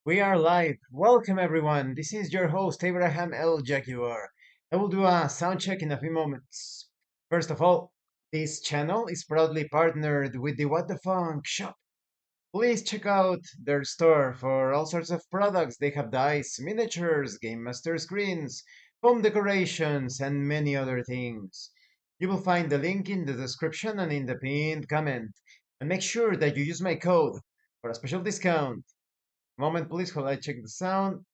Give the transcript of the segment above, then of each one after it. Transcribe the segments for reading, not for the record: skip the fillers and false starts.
We are live. Welcome everyone. This is your host Abraham L. Jaguar. I will do a sound check in a few moments. First of all, this channel is proudly partnered with the What the Funk shop. Please check out their store for all sorts of products. They have dice, miniatures, game master screens, home decorations, and many other things. You will find the link in the description and in the pinned comment. And make sure that you use my code for a special discount. Moment, please, while I check the sound.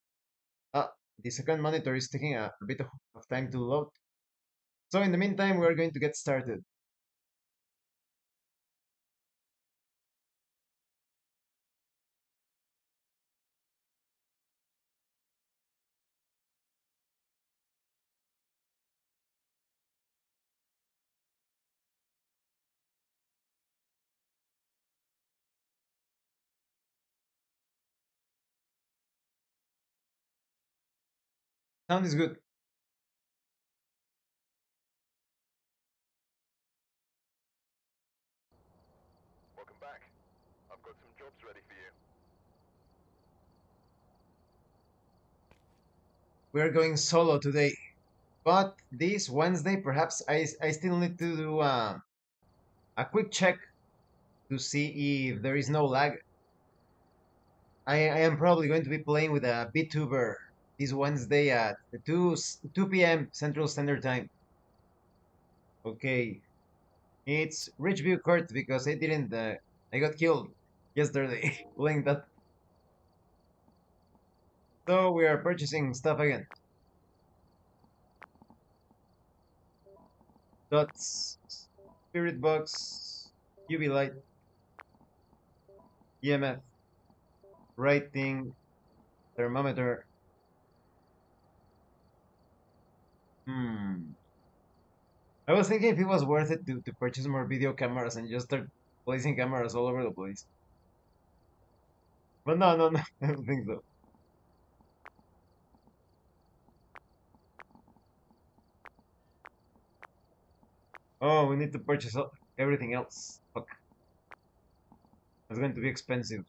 Ah, the second monitor is taking a bit of time to load. So in the meantime, we're going to get started. Sound is good. Welcome back. I've got some jobs ready for you. We're going solo today. But this Wednesday, perhaps I still need to do a quick check to see if there is no lag. I am probably going to be playing with a VTuber this Wednesday at 2 p.m. Central Standard Time. Okay, it's Richview Court because I didn't. I got killed yesterday playing that. So we are purchasing stuff again. Dots, spirit box, UV light, EMF, writing, thermometer. Hmm. I was thinking if it was worth it to purchase more video cameras and just start placing cameras all over the place. But no, no, no, I don't think so. Oh, we need to purchase everything else. Fuck, it's going to be expensive.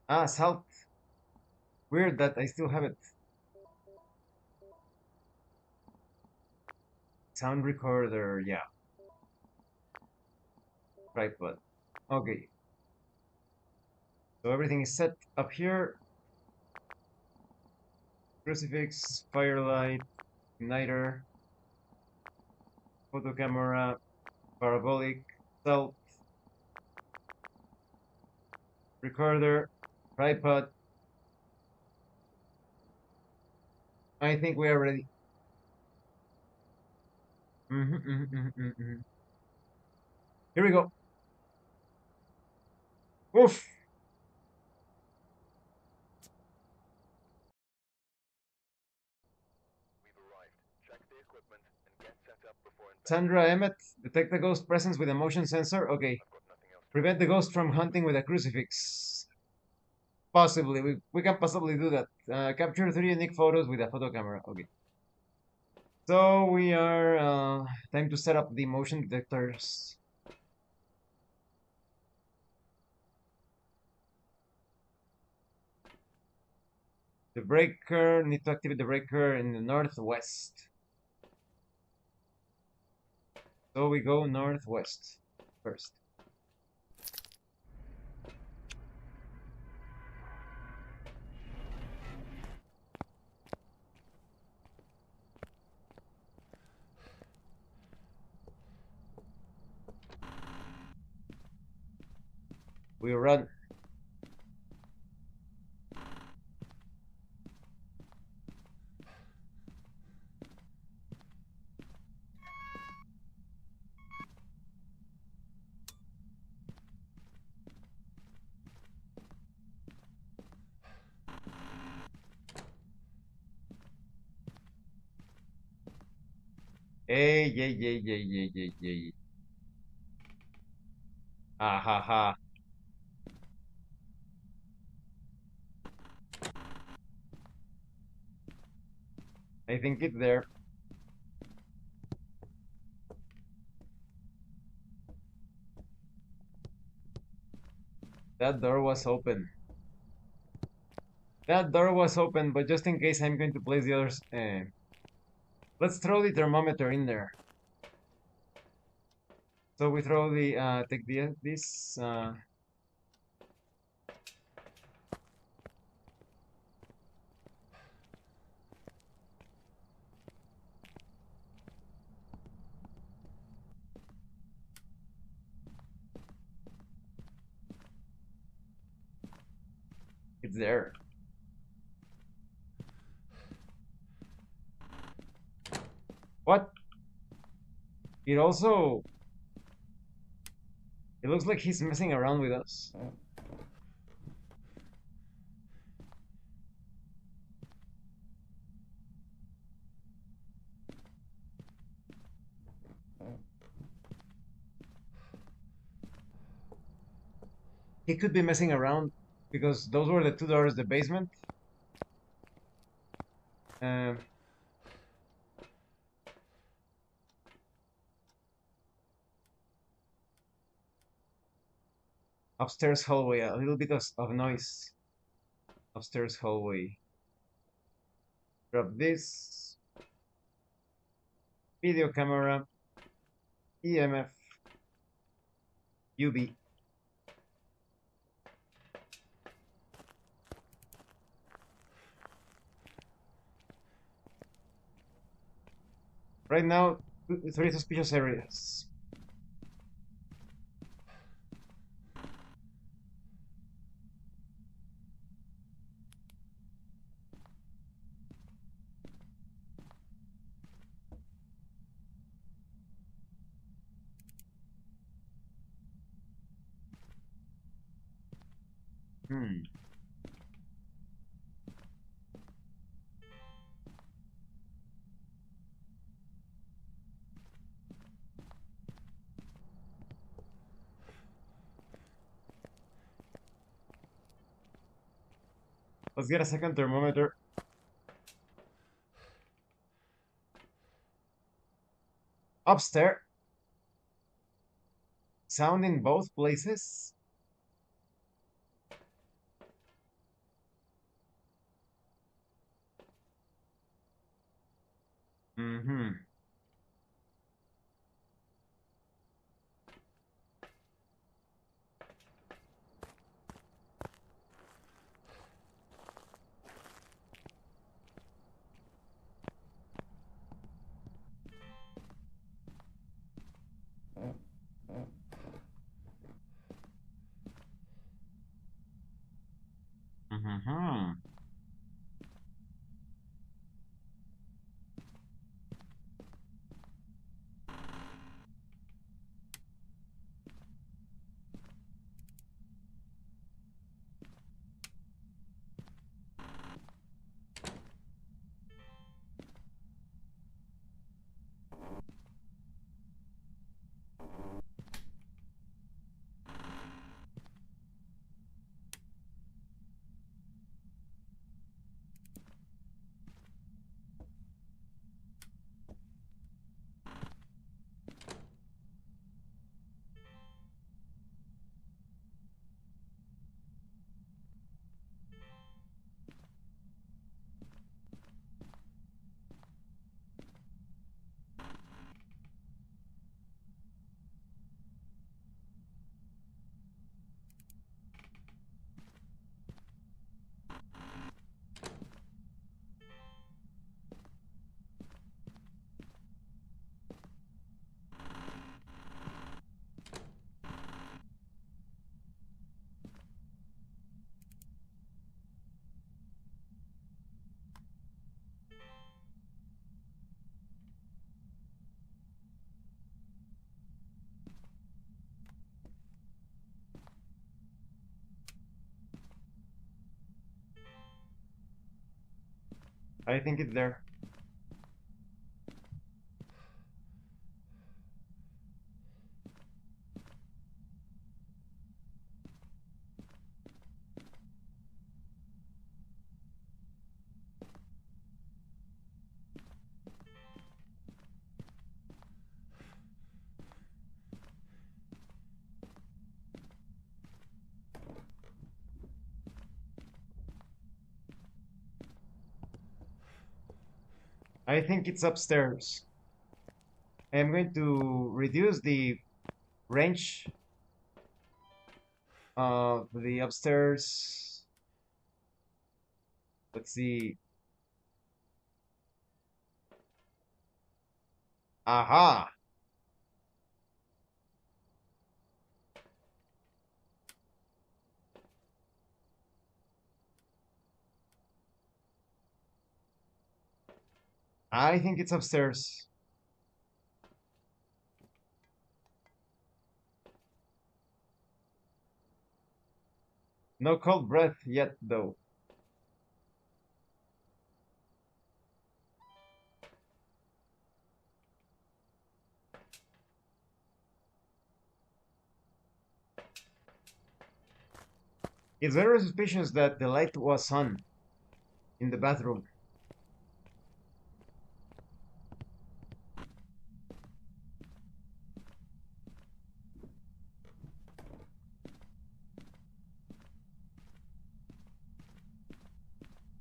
Ah, salt. Weird that I still have it. Sound recorder, yeah. Tripod. Okay, so everything is set up here. Crucifix, firelight, igniter, photo camera, parabolic, salt, recorder, tripod. I think we are ready. Here we go. Oof. We've arrived. Check the equipment and get set up before Sandra investigating. Emmett, detect the ghost presence with a motion sensor. Okay. I've got nothing else to Prevent the report. ghost from hunting with a crucifix. Possibly. We can possibly do that. Capture three unique photos with a photo camera. Okay. So we are time to set up the motion detectors. The breaker, need to activate the breaker in the northwest. So we go northwest first. We run. Hey, yay, yay, yay, yay, yay, yay. Ah, ha, ha. I think it's there. That door was open. That door was open, but just in case I'm going to place the others. Let's throw the thermometer in there. So we throw the, take this, it's there. What? It also, it looks like he's messing around with us. He could be messing around because those were the two doors, the basement. Um, Upstairs hallway, a little bit of noise. Upstairs hallway. Grab this. Video camera. EMF. UV. Right now, three suspicious areas. Hmm. Let's get a second thermometer. Upstairs. Sound in both places. Mm-hmm. Mm-hmm. I think it's there. I think it's upstairs. I'm going to reduce the range of the upstairs. Let's see. Aha! I think it's upstairs. No cold breath yet, though. It's very suspicious that the light was on in the bathroom.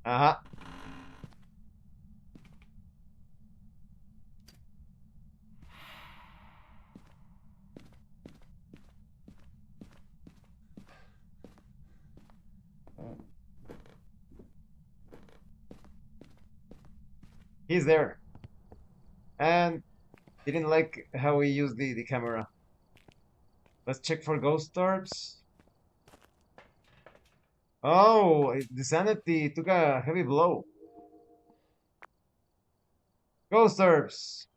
Aha! He's there. And didn't like how we used the camera. Let's check for ghost orbs. Oh, the sanity took a heavy blow. Ghost orbs.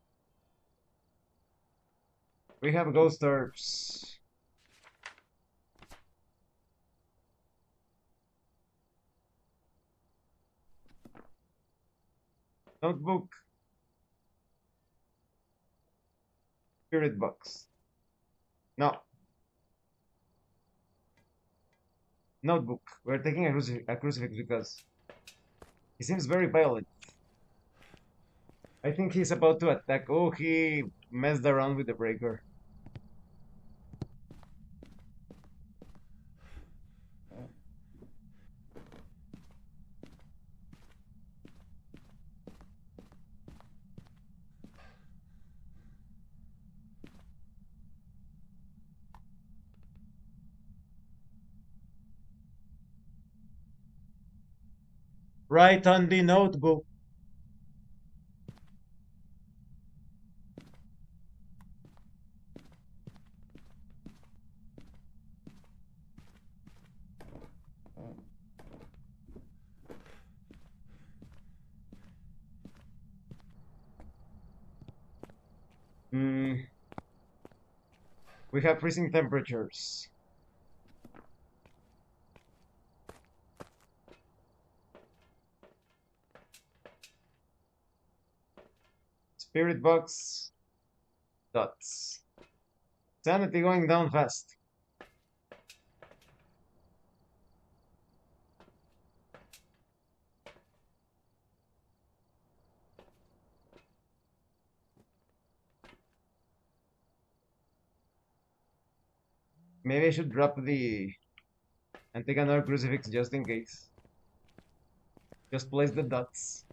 We have ghost orbs. Notebook. Spirit box. No. Notebook. We're taking a crucifix because he seems very violent. I think he's about to attack. Oh, he messed around with the breaker. Right on the notebook. Hmm. We have freezing temperatures. Spirit box. Dots. Sanity going down fast. Maybe I should drop the and take another crucifix just in case. Just place the dots.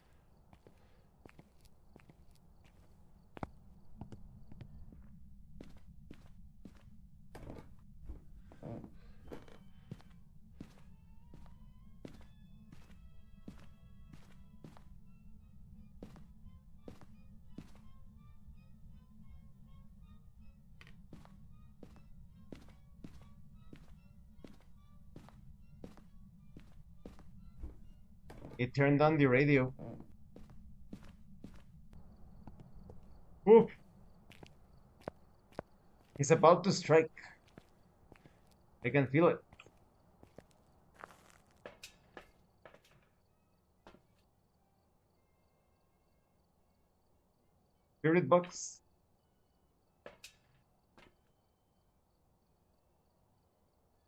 It turned on the radio. Oof! He's about to strike. I can feel it. Spirit box.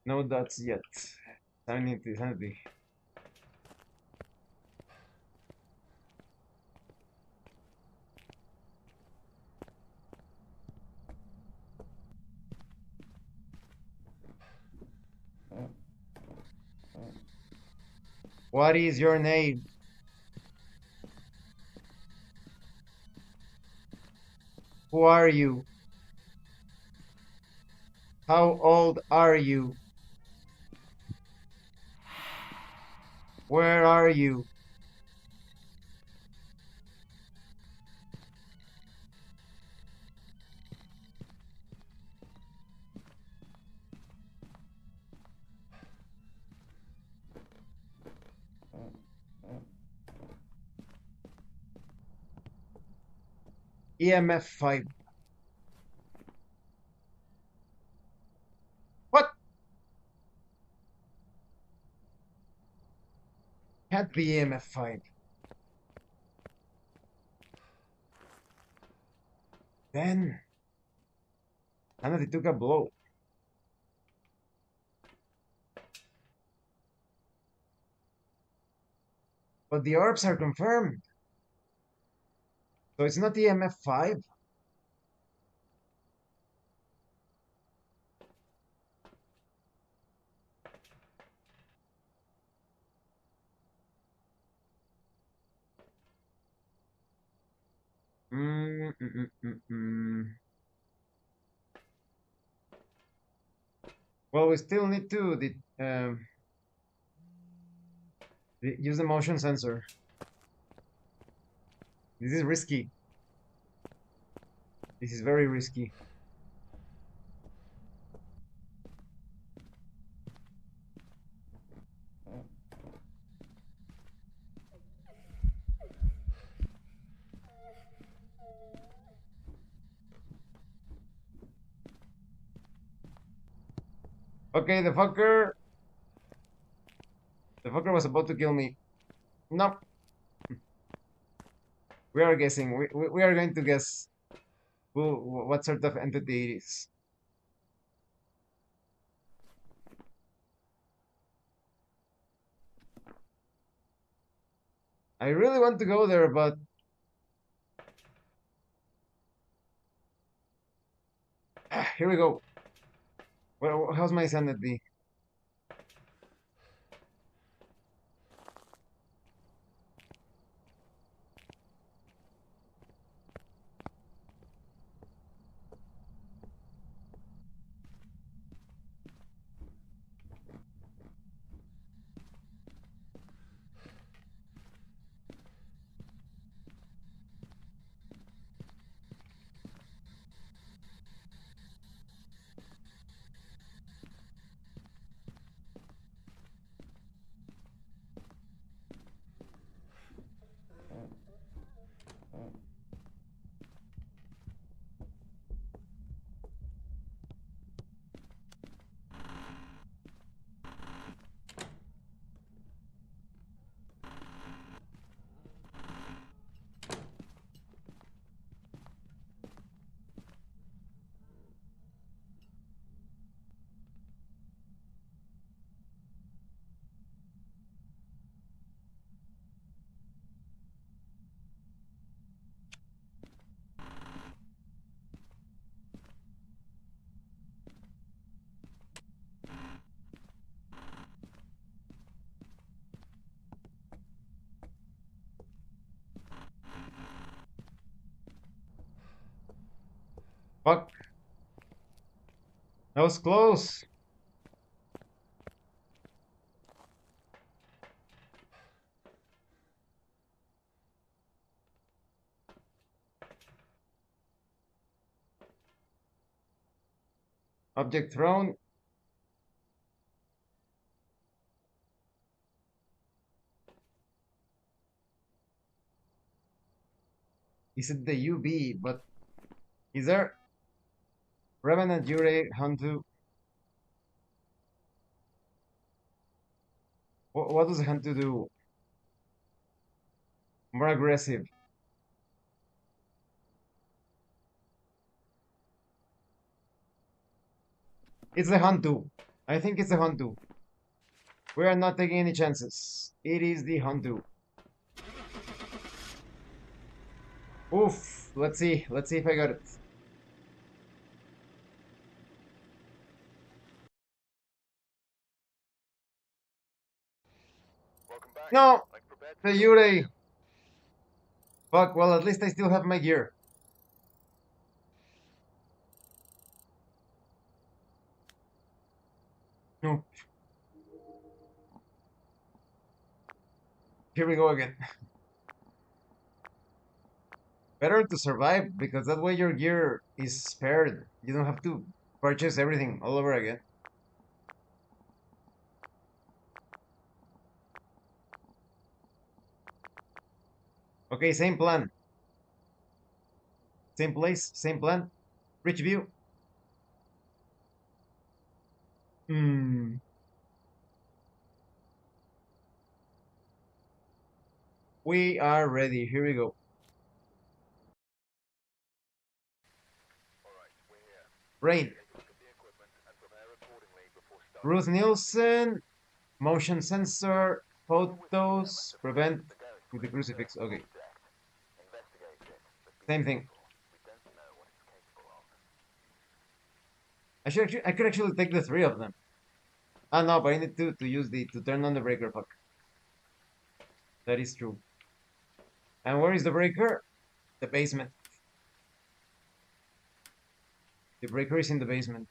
No dots yet. Sanity, sanity. What is your name? Who are you? How old are you? Where are you? EMF 5. What? Can't be EMF 5. Then Anna took a blow. But the orbs are confirmed. So it's not EMF 5. Mm, mm, mm, mm, mm. Well, we still need to use the motion sensor. This is risky. This is very risky. Okay, the fucker was about to kill me. No, we are guessing. We are going to guess what sort of entity it is. I really want to go there, but here we go. Well, how's my sanity? Fuck, that was close. Object thrown. He said the UB, but is there Revenant Yurei Hantu? What does Hantu do? More aggressive. It's the Hantu. I think it's the Hantu. We are not taking any chances. It is the Hantu. Oof. Let's see. Let's see if I got it. Welcome back. No! Are you prepared The for Yurei. Fuck, well, at least I still have my gear. No, here we go again. Better to survive because that way your gear is spared. You don't have to purchase everything all over again. Okay, same plan. Same place, same plan. Rich view. Hmm. We are ready. Here we go. Alright, we're here. Rain. Take a look at the equipment and prepare accordingly before starting. Ruth Nielsen. Motion sensor. Follow with me then Photos. to find Prevent the ghost with the creature crucifix. Okay. object. Investigate it, but be Same thing. careful. We don't know what it's capable of. I could actually take the three of them. Ah no, but I need to use the to turn on the breaker. Fuck. That is true. And where is the breaker? The basement. The breaker is in the basement.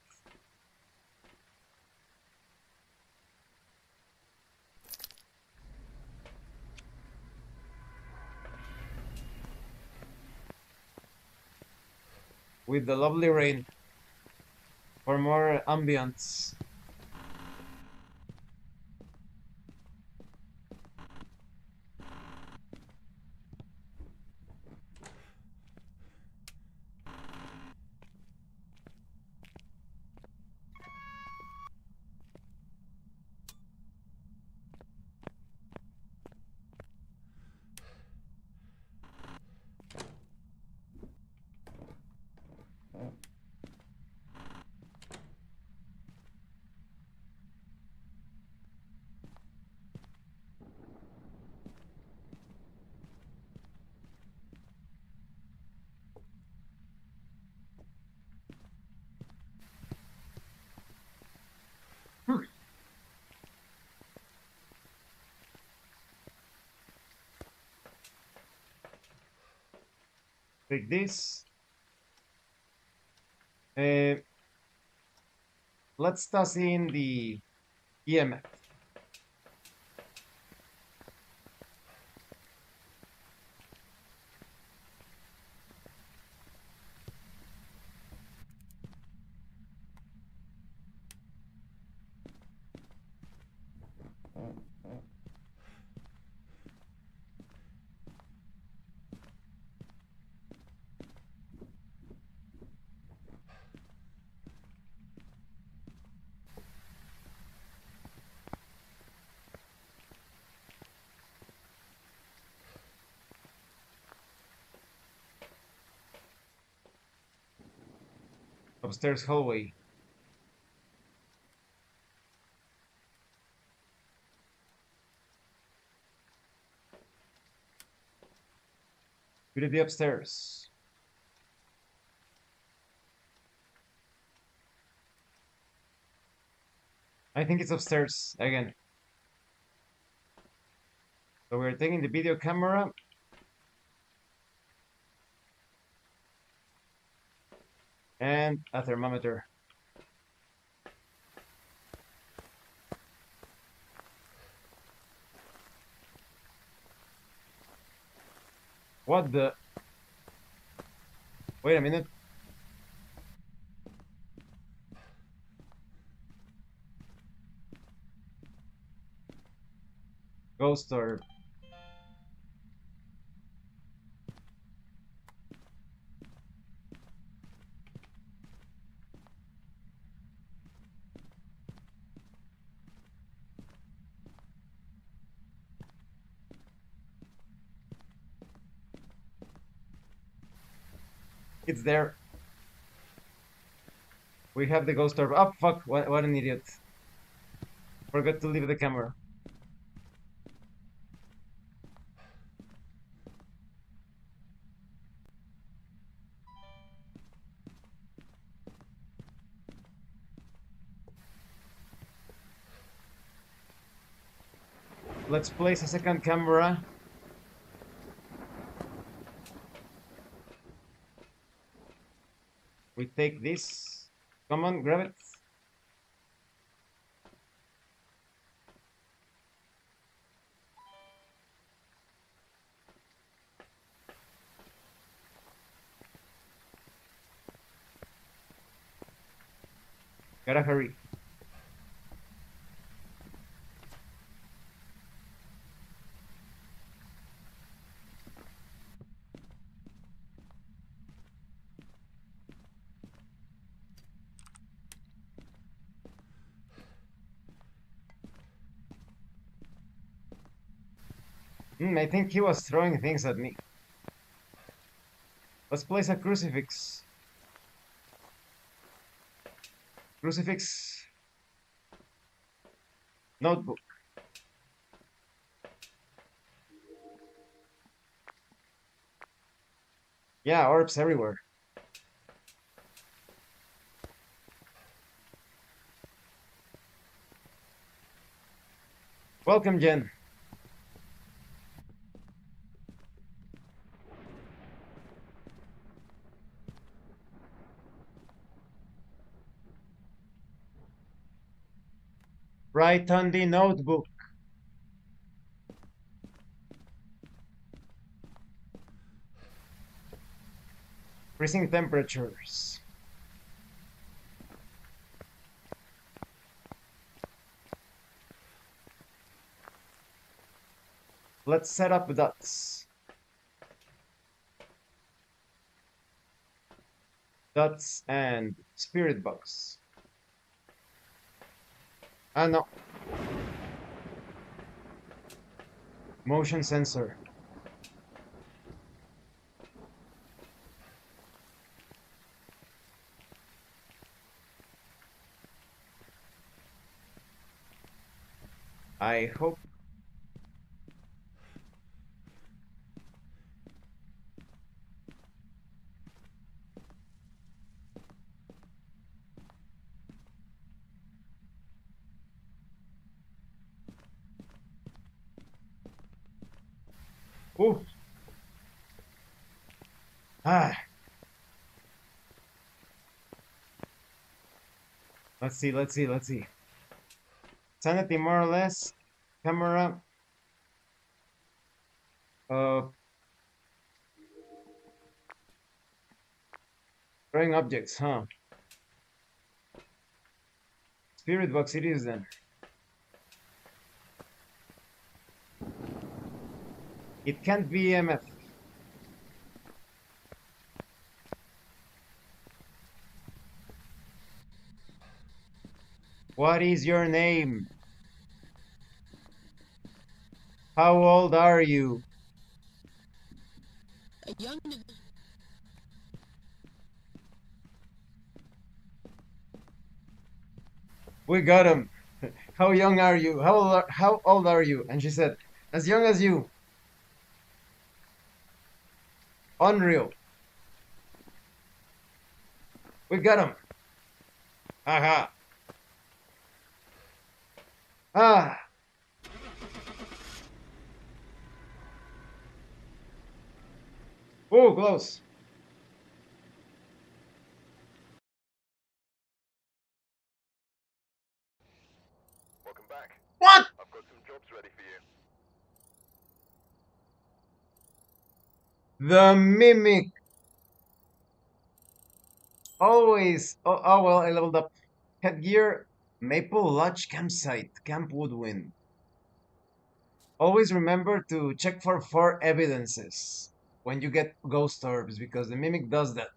With the lovely rain for more ambience. Hmm. Take this. Uh, let's toss in the EMF. Upstairs hallway. Could it be upstairs? I think it's upstairs again. So we're taking the video camera and a thermometer. What the? Wait a minute. Ghost orb. It's there. We have the ghost orb. Oh fuck! What an idiot! Forgot to leave the camera. Let's place a second camera. We take this. Come on, grab it. Gotta hurry. I think he was throwing things at me. Let's place a crucifix. Crucifix. Notebook. Yeah, orbs everywhere. Welcome, Jen. Write on the notebook. Freezing temperatures. Let's set up dots. Dots and spirit box. Ah, no. Motion sensor. I hope. Ooh. Ah. Let's see, let's see, let's see. Sanity more or less. Camera. Uh, Throwing objects, huh? Spirit box it is then. It can't be EMF. What is your name? How old are you? A young We got him. How young are you? How old are you? And she said, as young as you. Unreal. We got him. Aha. Ah. Oh, close. Welcome back. What? I've got some jobs ready for you. The mimic. Always. Oh well, I leveled up. Headgear. Maple Lodge campsite. Camp Woodwind. Always remember to check for 4 evidences when you get ghost orbs because the mimic does that.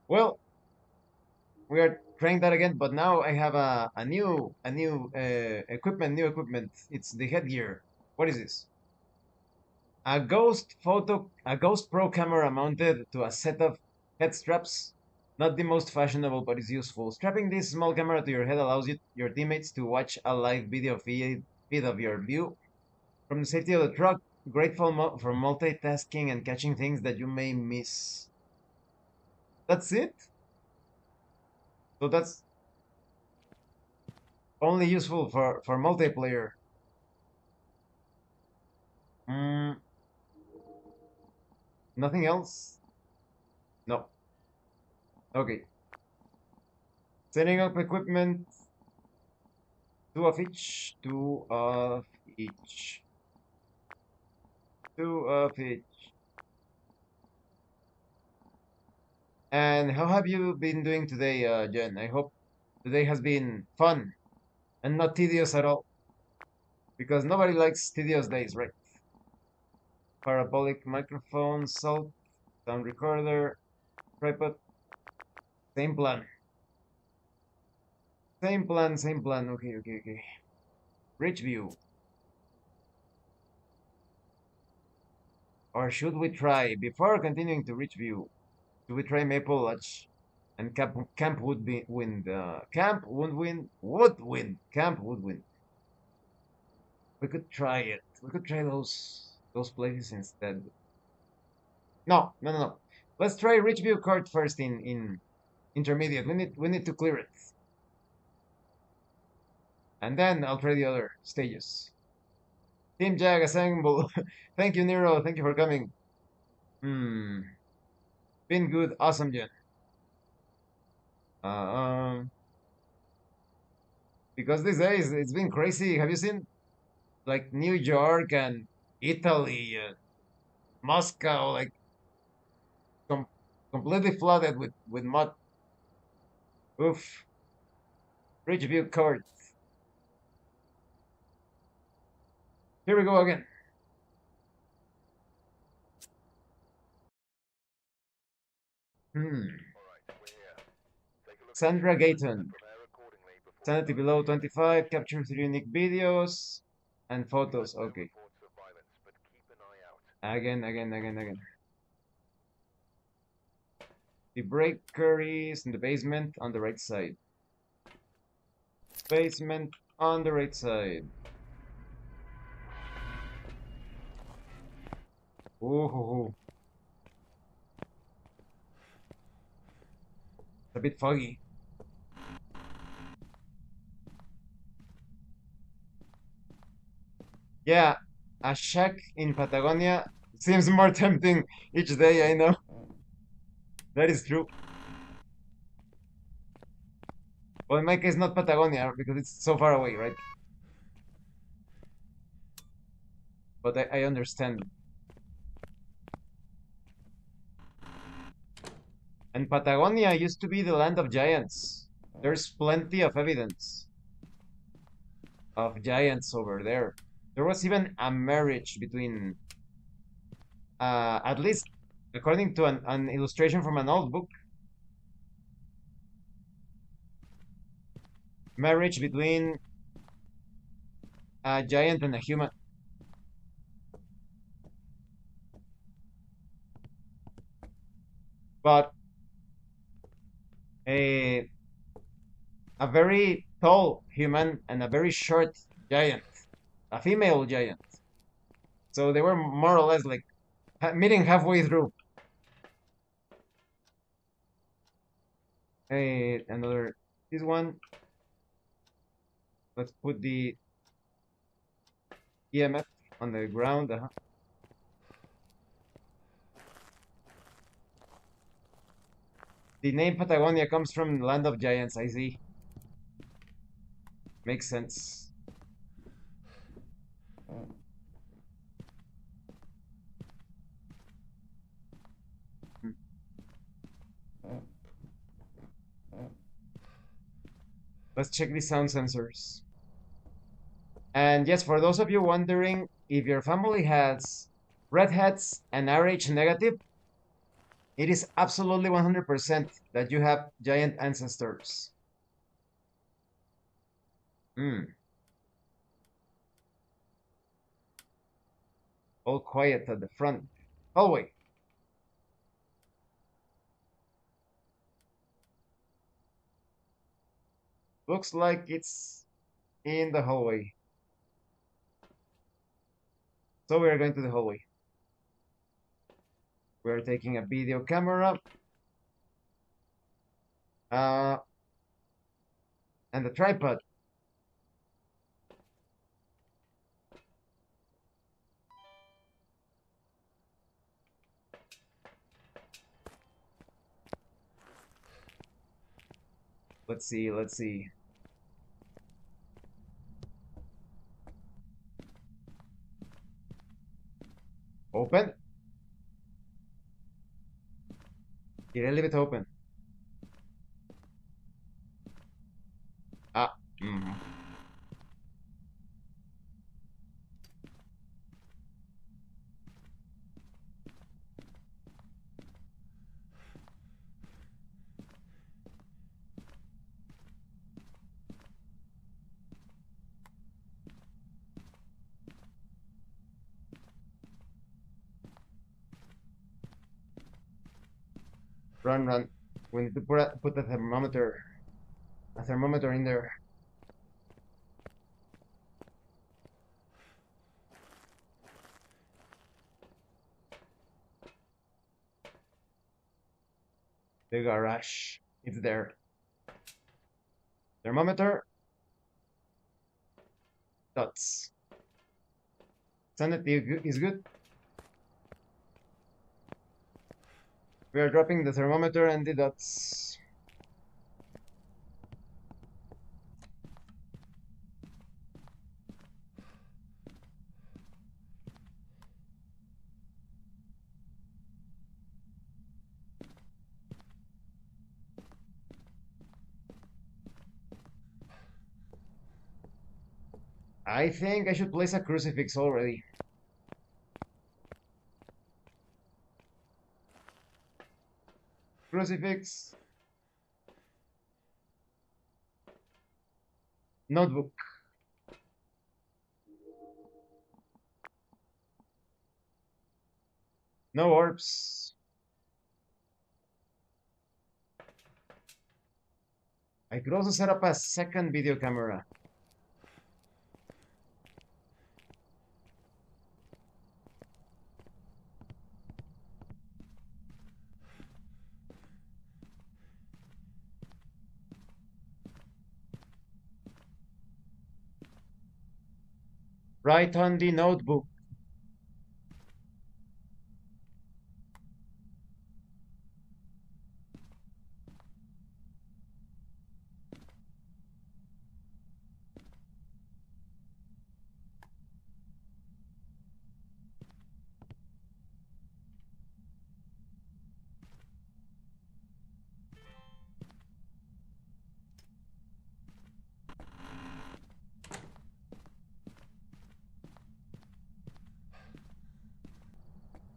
Well, we are trying that again, but now I have a new equipment, new equipment. It's the headgear. What is this? A Ghost Pro camera mounted to a set of head straps. Not the most fashionable, but it's useful. Strapping this small camera to your head allows your teammates to watch a live video feed of your view from the safety of the truck. Great for multitasking and catching things that you may miss. That's it. So that's only useful for multiplayer. Mm, Nothing else? No. Okay. Setting up equipment. Two of each. Two of each. Two of each. And how have you been doing today, Jen? I hope today has been fun and not tedious at all, because nobody likes tedious days, right? Parabolic microphone, salt, sound recorder, tripod, same plan. Same plan, same plan. Okay, okay, okay. Rich view. Or should we try, before continuing to Rich View, should we try Maple Lodge and Camp Woodwind? Camp Woodwind? Woodwind! Camp Woodwind. We could try it. We could try those places instead. No, no, no, no. Let's try Rich View Court first in intermediate. We need to clear it. And then I'll try the other stages. Team Jag assemble. Thank you, Nero. Thank you for coming. Hmm. Been good. Awesome, Jen. Um, because these days it's been crazy. Have you seen like New York and Italy, Moscow, like com completely flooded with mud? Oof. Ridgeview Court. Here we go again. Hmm. Alright, we're here. Take a look at the Sandra visuals and Gayton. prepare accordingly before Sanity we below proceed. 25. Capture 3 unique videos and We've photos. had no Okay. reports of violence, but keep an eye out. Again, again, again, again. The breaker is in the basement on the right side. Basement on the right side. Ooh, it's a bit foggy. Yeah, a shack in Patagonia seems more tempting each day, I know. That is true. Well, in my case, not Patagonia, because it's so far away, right? But I understand. And Patagonia used to be the land of giants. There's plenty of evidence of giants over there. There was even a marriage between, at least according to an illustration from an old book, marriage between a giant and a human. But a a very tall human and a very short giant, a female giant. So they were more or less like meeting halfway through. Another, this one. Let's put the EMF on the ground. The name Patagonia comes from Land of Giants, I see. Makes sense. Hmm. Let's check the sound sensors. And yes, for those of you wondering, if your family has redheads and RH negative, it is absolutely 100% that you have giant ancestors. Hmm. All quiet at the front. Hallway. Looks like it's in the hallway. So we are going to the hallway. We're taking a video camera. Uh, and the tripod. Let's see, let's see. Open. Did I leave it open? Ah. Mm. Run, run. We need to put a thermometer in there. The garage. It's there. Thermometer. Dots. Sanity is good. We are dropping the thermometer and the dots. I think I should place a crucifix already. Crucifix. Notebook. No orbs. I could also set up a second video camera. Right on the notebook.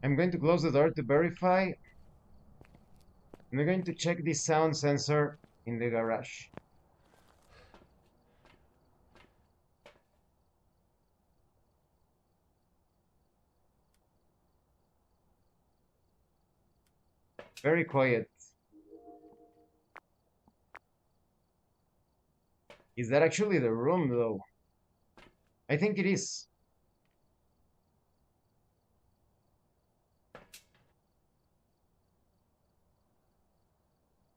I'm going to close the door to verify. I'm going to check the sound sensor in the garage. Very quiet. Is that actually the room, though? I think it is.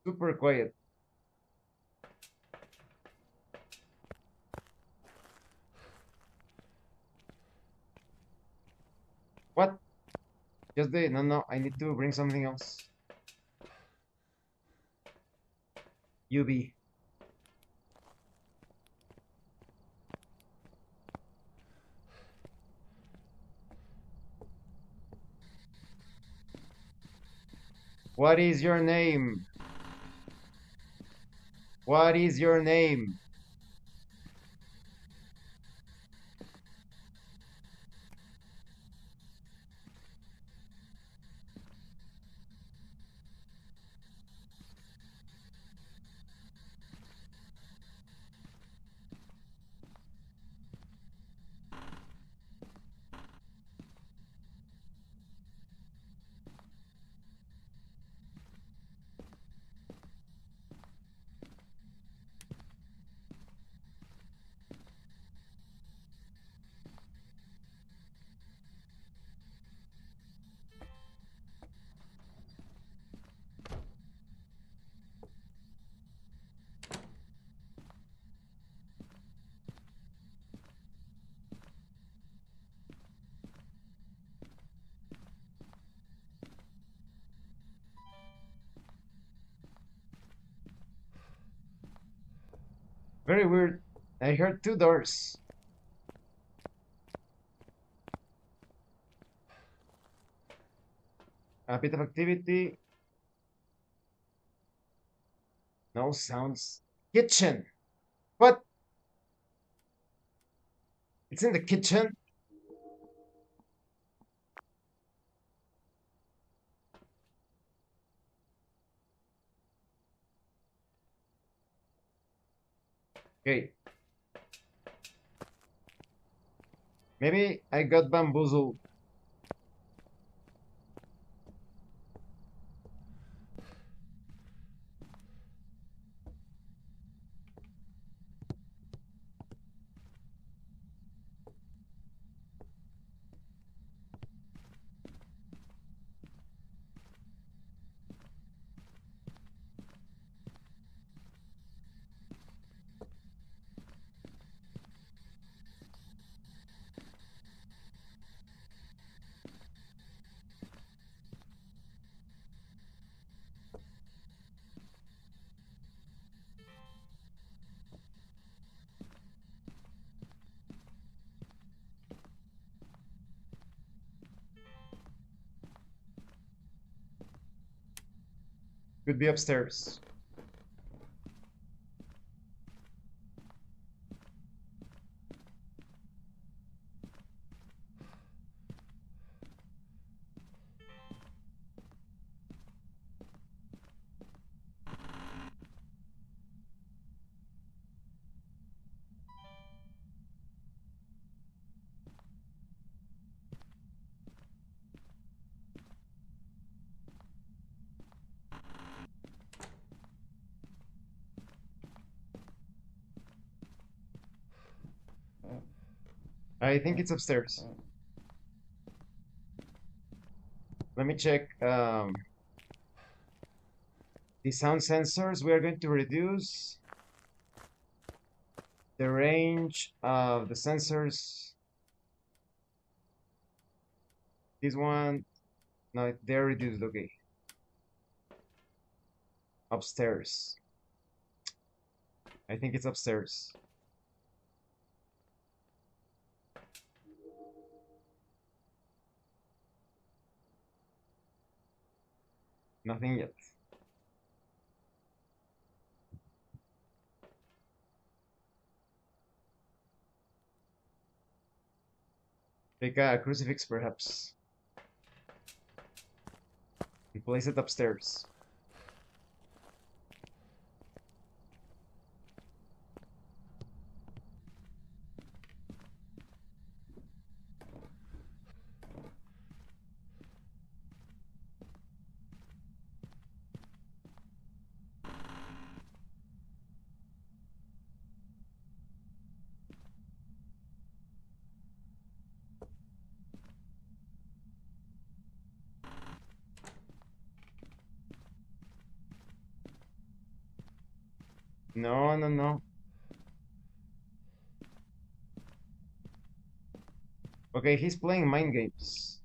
Super quiet. What? Just the... No, no, I need to bring something else. UV. What is your name? What is your name? Very weird. I heard two doors. A bit of activity. No sounds. Kitchen. What? It's in the kitchen? Okay. Maybe I got bamboozled. Could be upstairs. I think it's upstairs. Let me check. The sound sensors. We are going to reduce the range of the sensors. This one, no, they're reduced. Okay, upstairs. I think it's upstairs. Nothing yet. Take a crucifix, perhaps, and place it upstairs. No, no, no. Okay, he's playing mind games.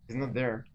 He's not there.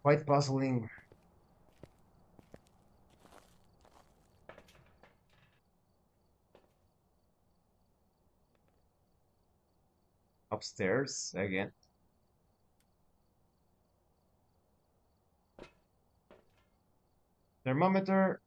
Quite puzzling. Upstairs again. Thermometer.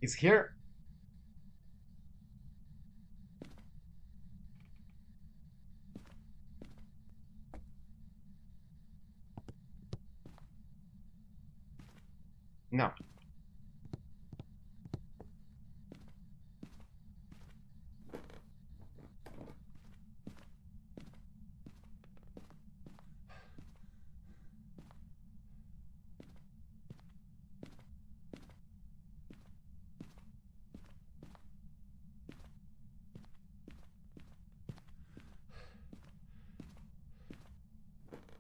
It's here. No.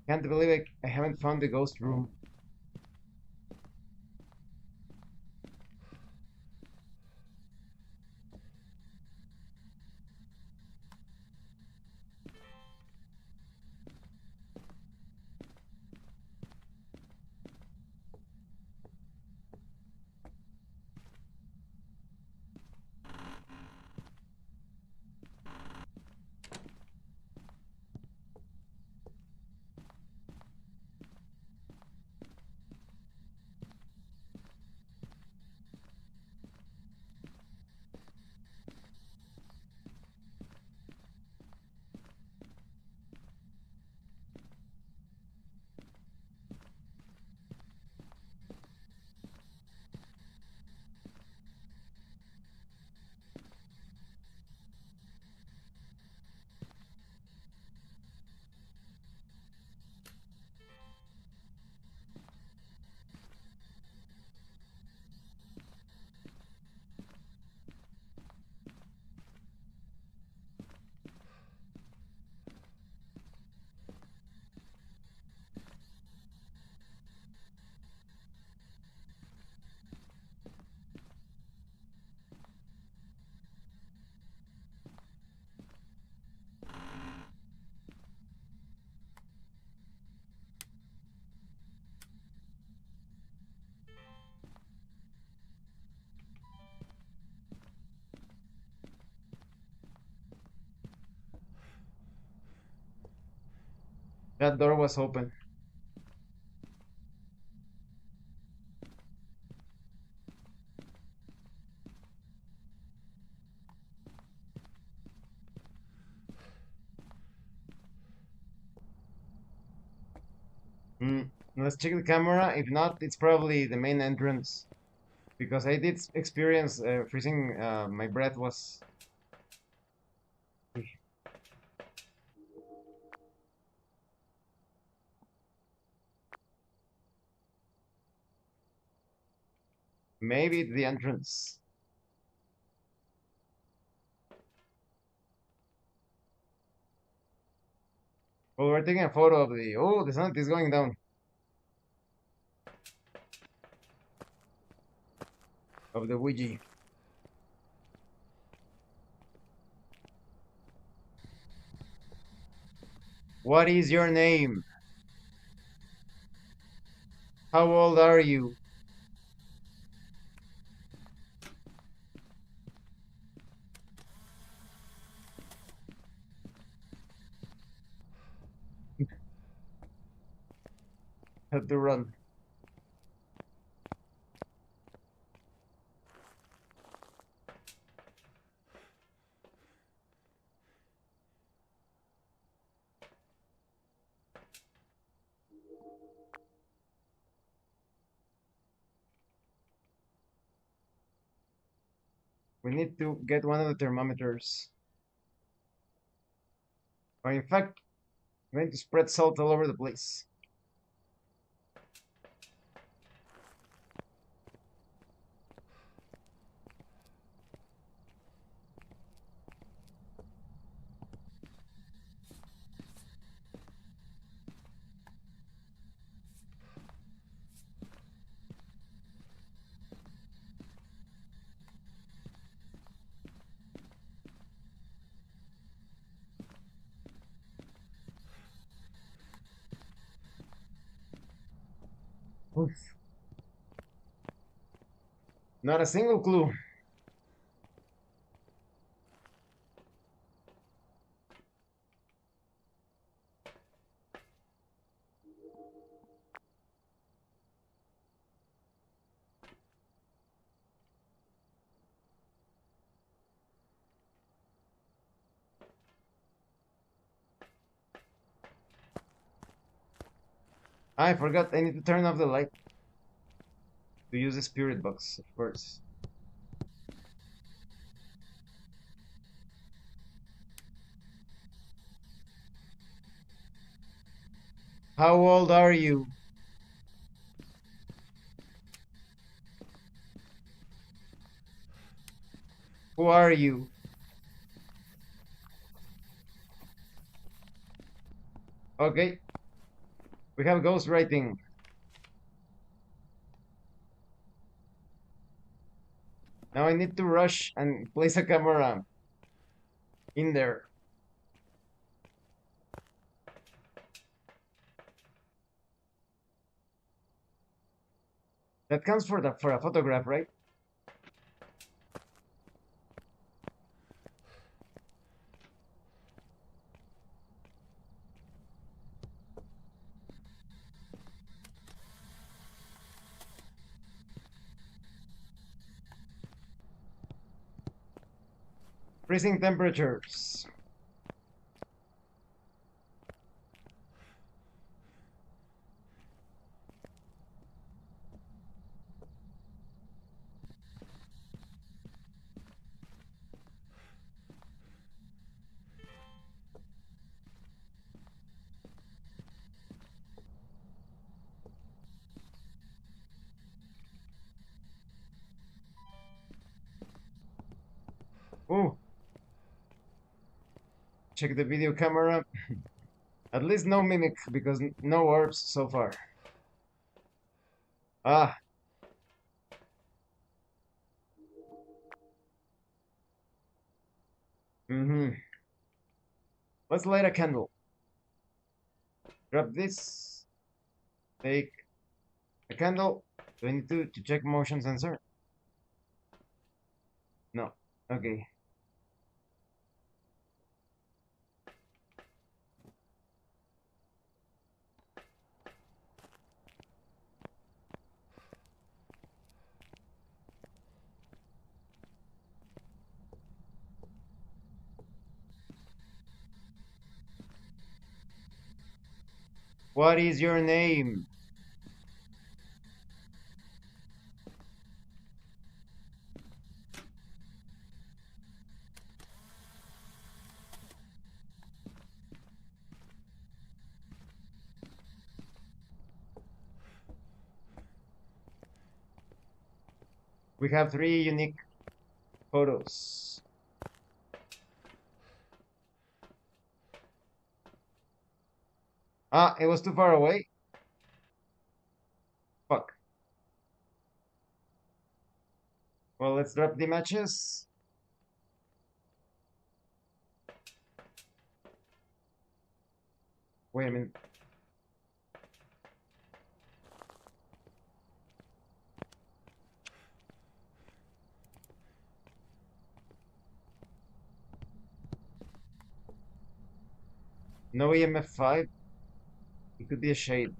Can't believe I haven't found the ghost room. That door was open. Hmm. Let's check the camera. If not, it's probably the main entrance. Because I did experience freezing. My breath was. Maybe it's the entrance. Well, we're taking a photo of the. Oh, the sun is going down. Of the Ouija. What is your name? How old are you? Have to run. We need to get one of the thermometers. Or in fact, I'm going to spread salt all over the place. Oof. Not a single clue. I forgot, I need to turn off the light to use the spirit box, of course. How old are you? Who are you? Okay, we have ghost writing. Now I need to rush and place a camera in there. That counts for a photograph, right? Freezing temperatures. Oh, check the video camera. At least no mimic, because no orbs so far. Ah, mm-hmm. Let's light a candle. Grab this. Take a candle. Do I need to check motion sensor? No. Okay. What is your name? We have 3 unique photos. Ah, it was too far away. Fuck. Well, let's drop the matches. Wait a minute. No EMF 5. It could be a shade.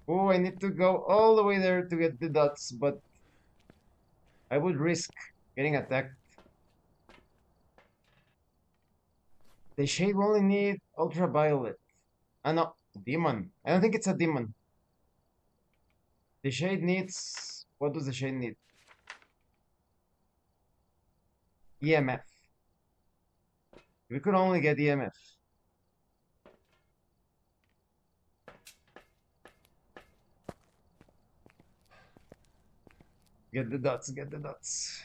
Oh, I need to go all the way there to get the dots, but I would risk getting attacked. The shade will only need ultraviolet. Ah, no, demon. I don't think it's a demon. The shade needs. What does the shade need? EMF. We could only get EMF. Get the dots, get the dots.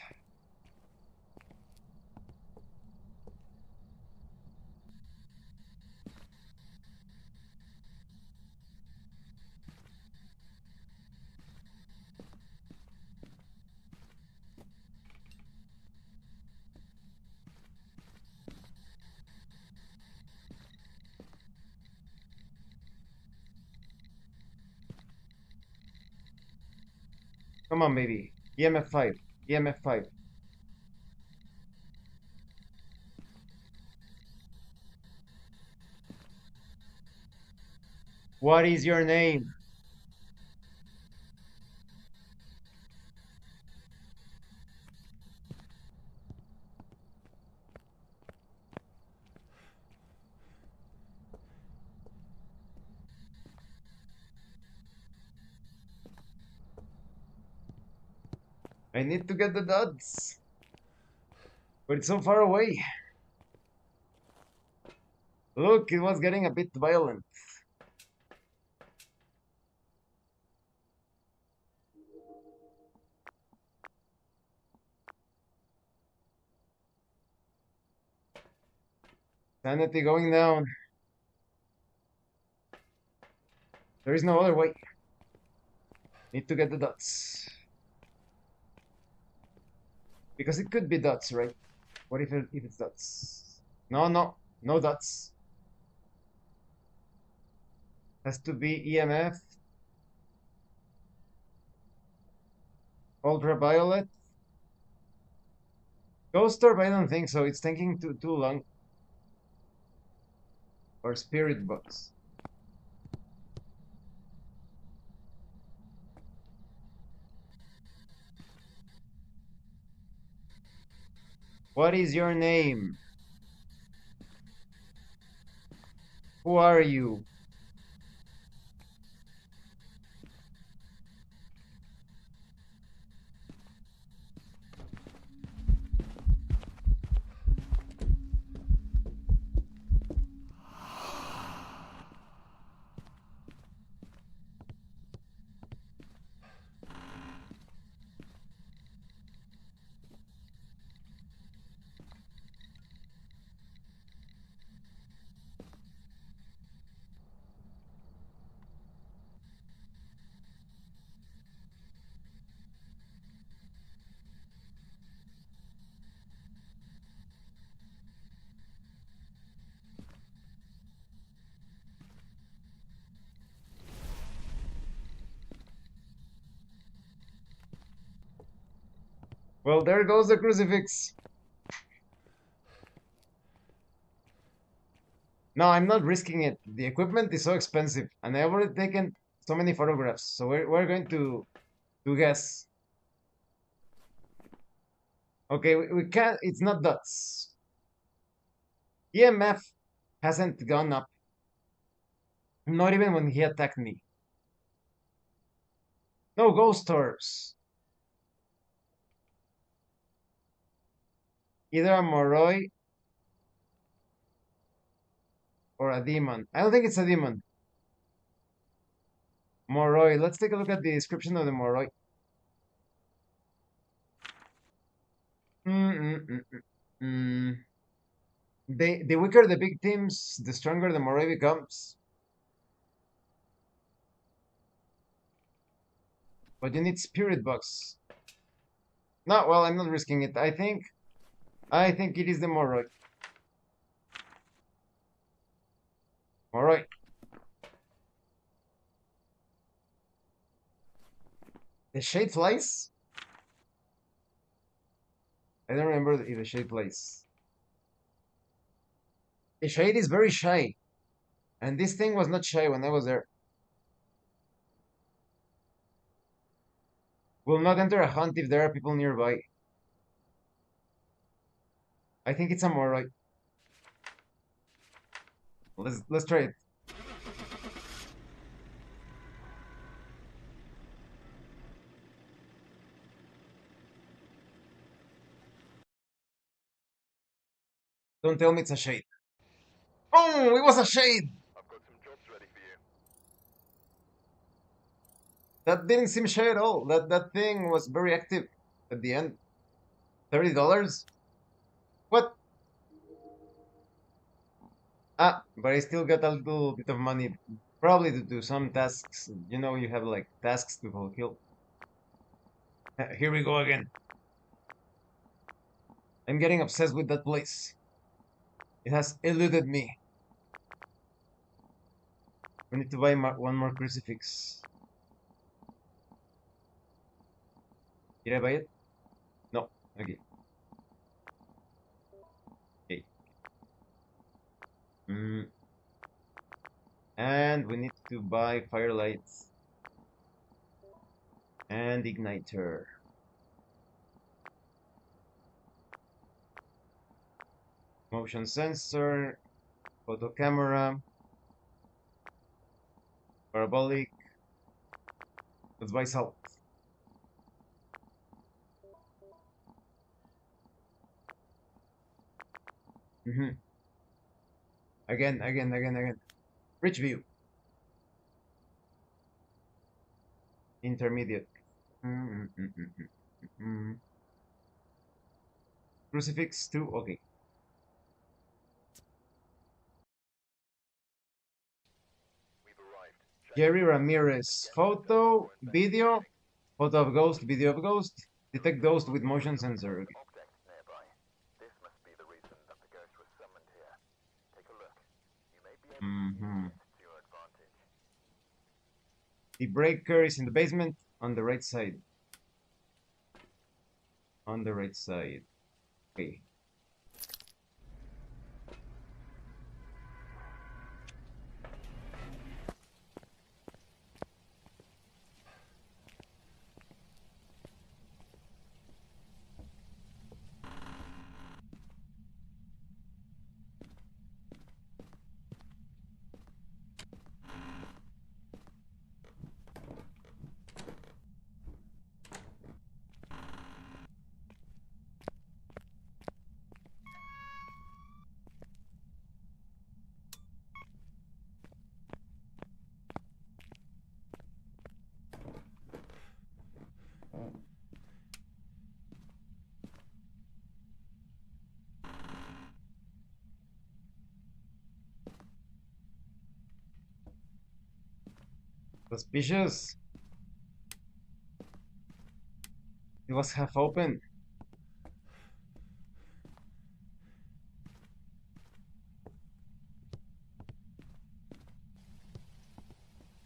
Come on, baby. EMF 5. EMF 5. What is your name? I need to get the dots. But it's so far away. Look, it was getting a bit violent. Sanity going down. There is no other way. Need to get the dots. Because it could be dots, right? What if it's dots? No, no, no dots. Has to be EMF, ultraviolet. Ghost orb, I don't think so. It's taking too long. Or spirit box. What is your name? Who are you? Well, there goes the crucifix. No, I'm not risking it. The equipment is so expensive, and I've already taken so many photographs. So we're going to guess. Okay, we can't. It's not dots. EMF hasn't gone up. Not even when he attacked me. No ghost orbs. Either a Moroi or a demon. I don't think it's a demon. Moroi. Let's take a look at the description of the Moroi. Mm, mm, mm, mm, mm. The weaker the victims, the stronger the Moroi becomes. But you need spirit box. No, well, I'm not risking it. I think it is the Moroi. Moroi. The shade flies? I don't remember if the shade flies. The shade is very shy. And this thing was not shy when I was there. Will not enter a hunt if there are people nearby. I think it's a Moroi. Let's try it. Don't tell me it's a shade. Oh, it was a shade! I've got some jobs ready for you. That didn't seem shy at all. That thing was very active at the end. $30? What? Ah, but I still got a little bit of money. Probably to do some tasks. You know, you have like tasks to fulfill. Here we go again. I'm getting obsessed with that place. It has eluded me. We need to buy one more crucifix. Did I buy it? No. Okay. Okay. Mm. And we need to buy firelights and igniter. Motion sensor, photo camera, parabolic. Let's buy salt. Mm-hmm. Again, again, again, again. Rich view. Intermediate. Mm. Crucifix 2. Okay. We've arrived. Jackie. Jerry Ramirez. Get to the Photo, door and video. investigating. Photo of ghost, video of ghost. Detect ghost with motion sensor. Okay. Object nearby. This must be the reason that the ghost was summoned here. Take a look. You may be able to Mm-hmm. use it to your advantage. The breaker is in the basement on the right side. On the right side. Okay. Suspicious. It was half open.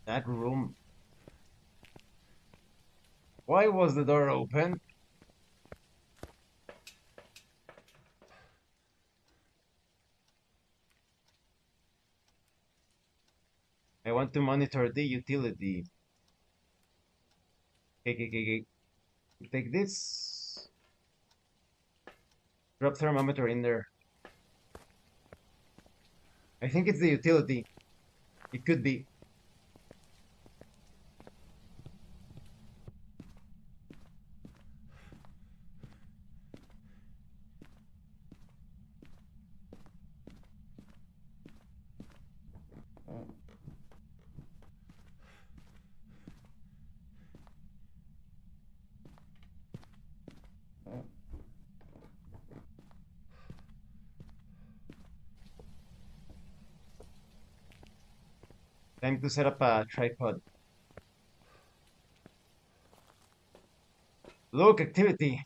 That room. Why was the door open? I want to monitor the utility. Okay, okay, okay, okay. Take this. Drop thermometer in there. I think it's the utility. It could be. Time to set up a tripod. Look, activity.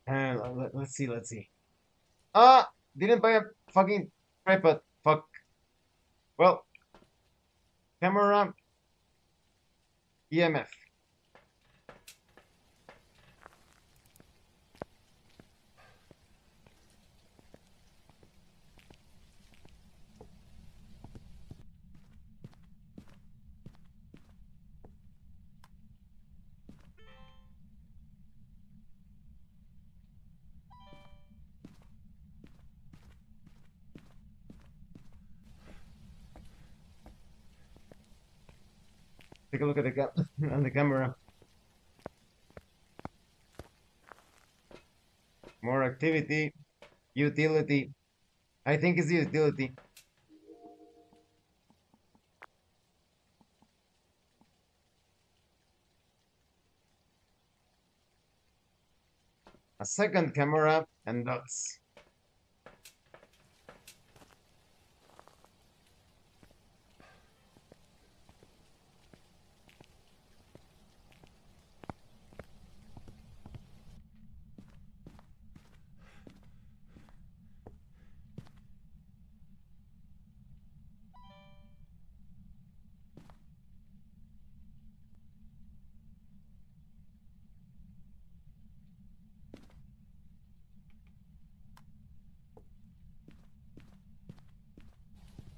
Let's see, let's see. Ah, didn't buy a fucking tripod. Fuck. Well, camera, EMF. Take a look at the on the camera. More activity, utility. I think it's the utility. A second camera and dots.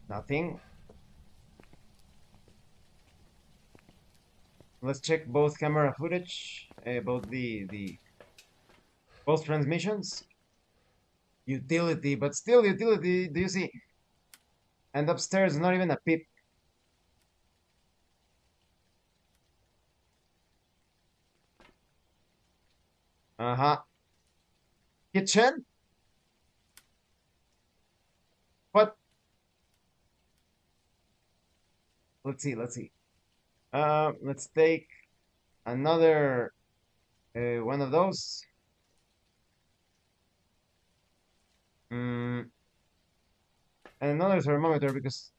Nothing. Let's check both camera footage, both the both transmissions. Utility, but still utility. Do you see? And upstairs, not even a peep. Uh huh. Kitchen? What? Let's see, let's see. Let's take another one of those. Mm, and another thermometer because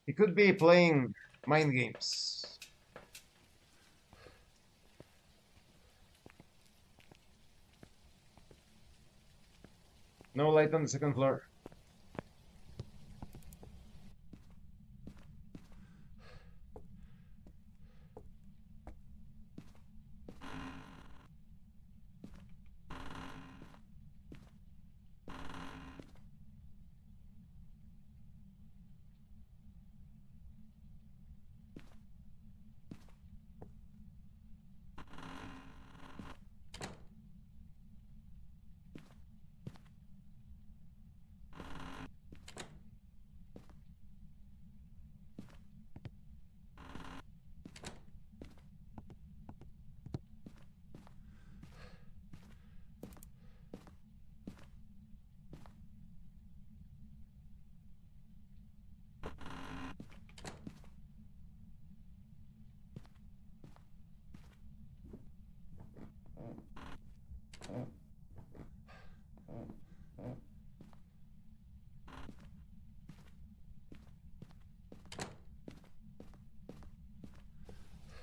he could be playing mind games. No light on the second floor.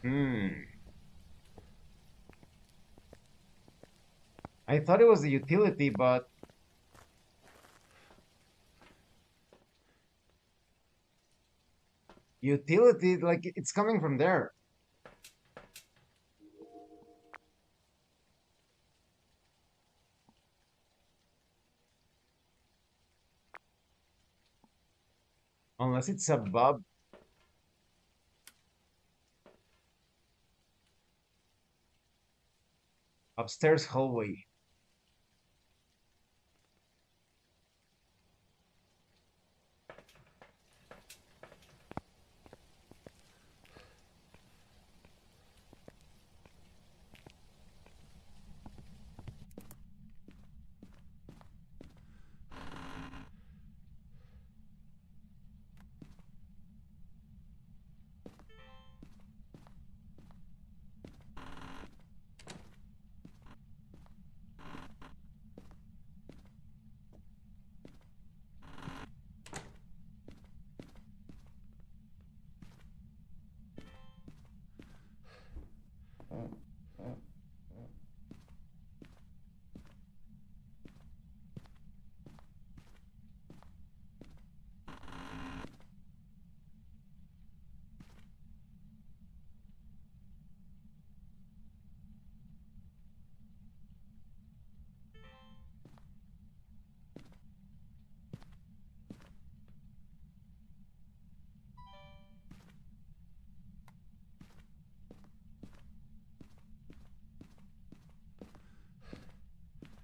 Hmm. I thought it was the utility, but utility, like it's coming from there. Unless it's above. Upstairs hallway.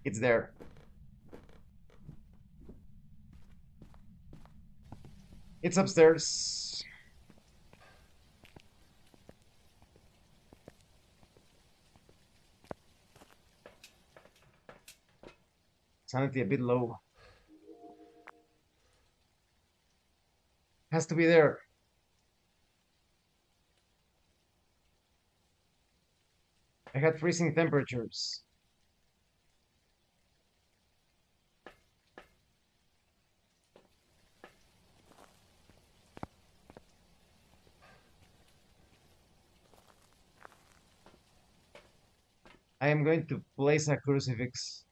It's there. It's upstairs. Sanity a bit low. Has to be there. I had freezing temperatures. I am going to place a crucifix.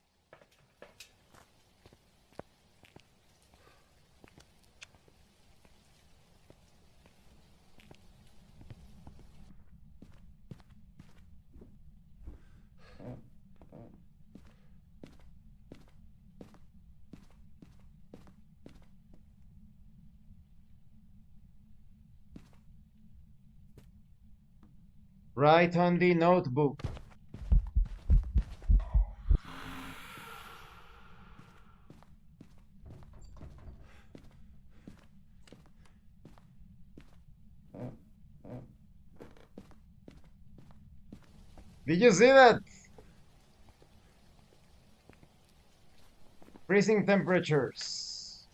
Right on the notebook. Did you see that? Freezing temperatures.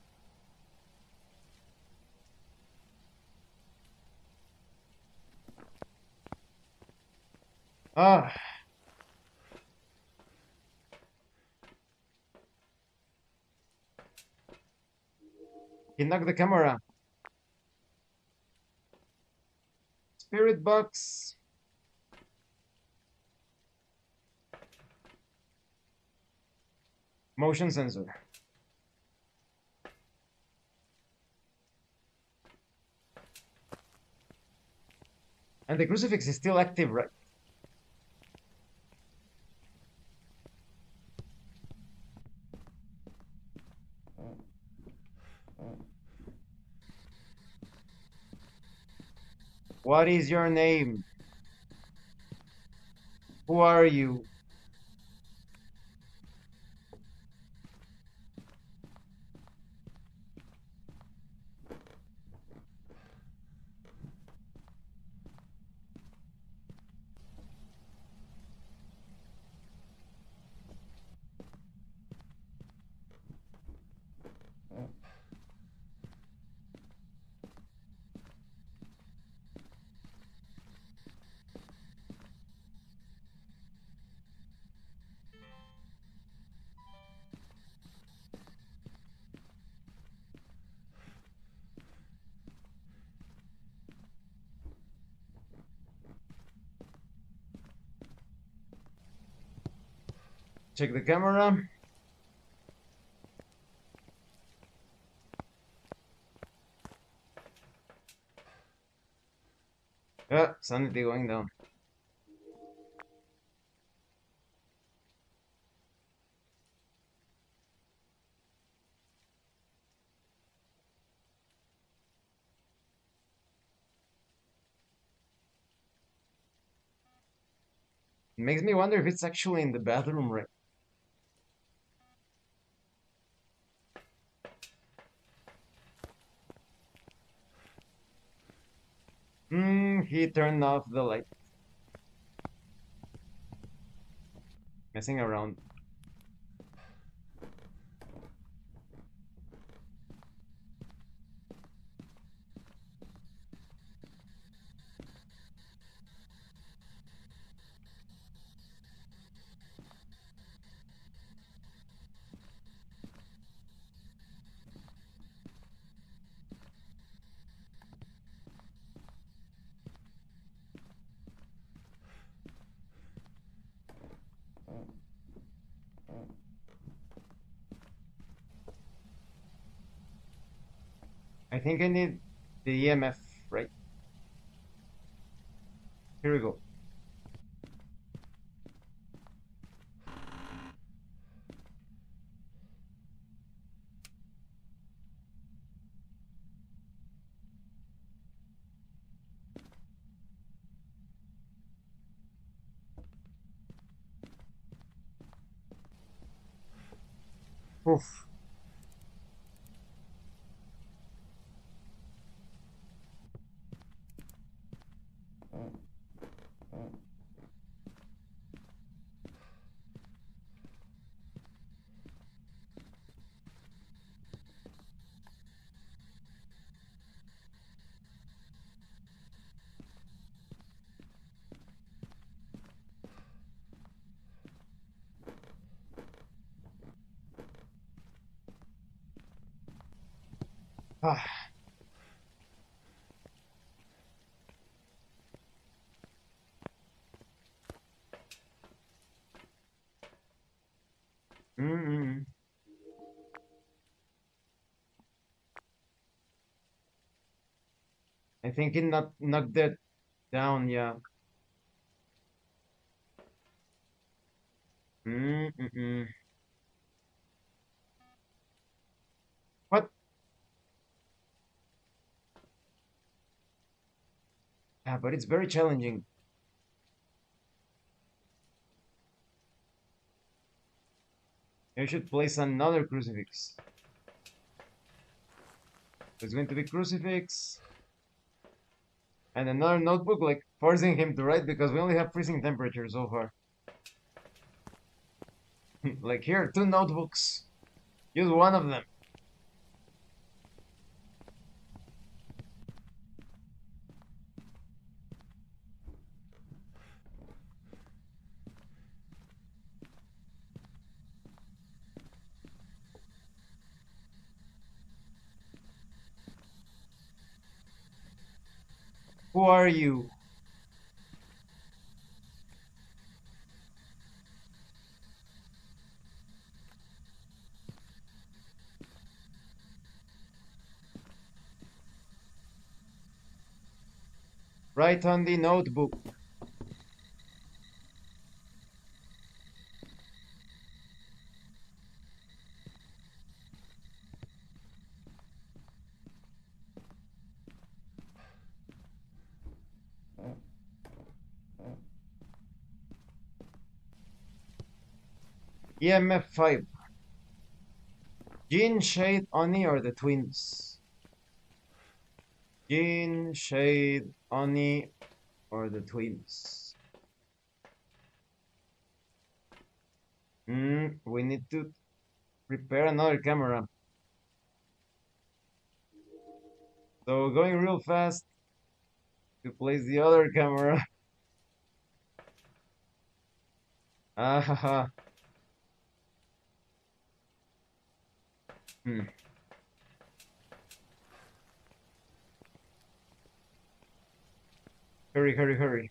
Ah, he knocked the camera. Spirit box. Motion sensor. And the crucifix is still active, right? What is your name? Who are you? Check the camera. Sanity going down. It makes me wonder if it's actually in the bathroom, right? He turned off the light. Messing around. I think I need the EMF, right? Here we go. Oof. Ah. Mm-mm. I think it knocked that down, yeah. Mm-mm. What? Yeah, but it's very challenging. I should place another crucifix. There's going to be crucifix. And another notebook, like forcing him to write because we only have freezing temperature so far. Like here, two notebooks. Use one of them. Who are you? Write on the notebook. EMF 5. Jean, Shade, Oni, or the twins? Jean, Shade, Oni, or the twins? We need to prepare another camera. So going real fast to place the other camera. Ah, haha. Hmm. Hurry, hurry, hurry.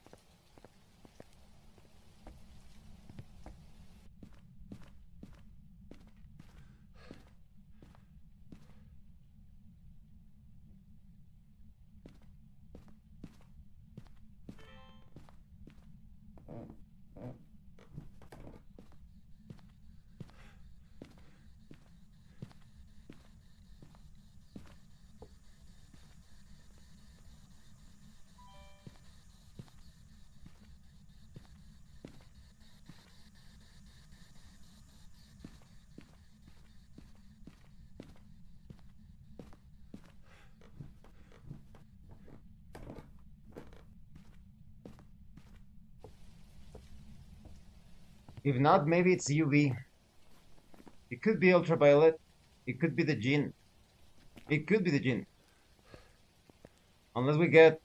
If not, maybe it's UV. It could be ultraviolet. It could be the gene. It could be the gene. Unless we get,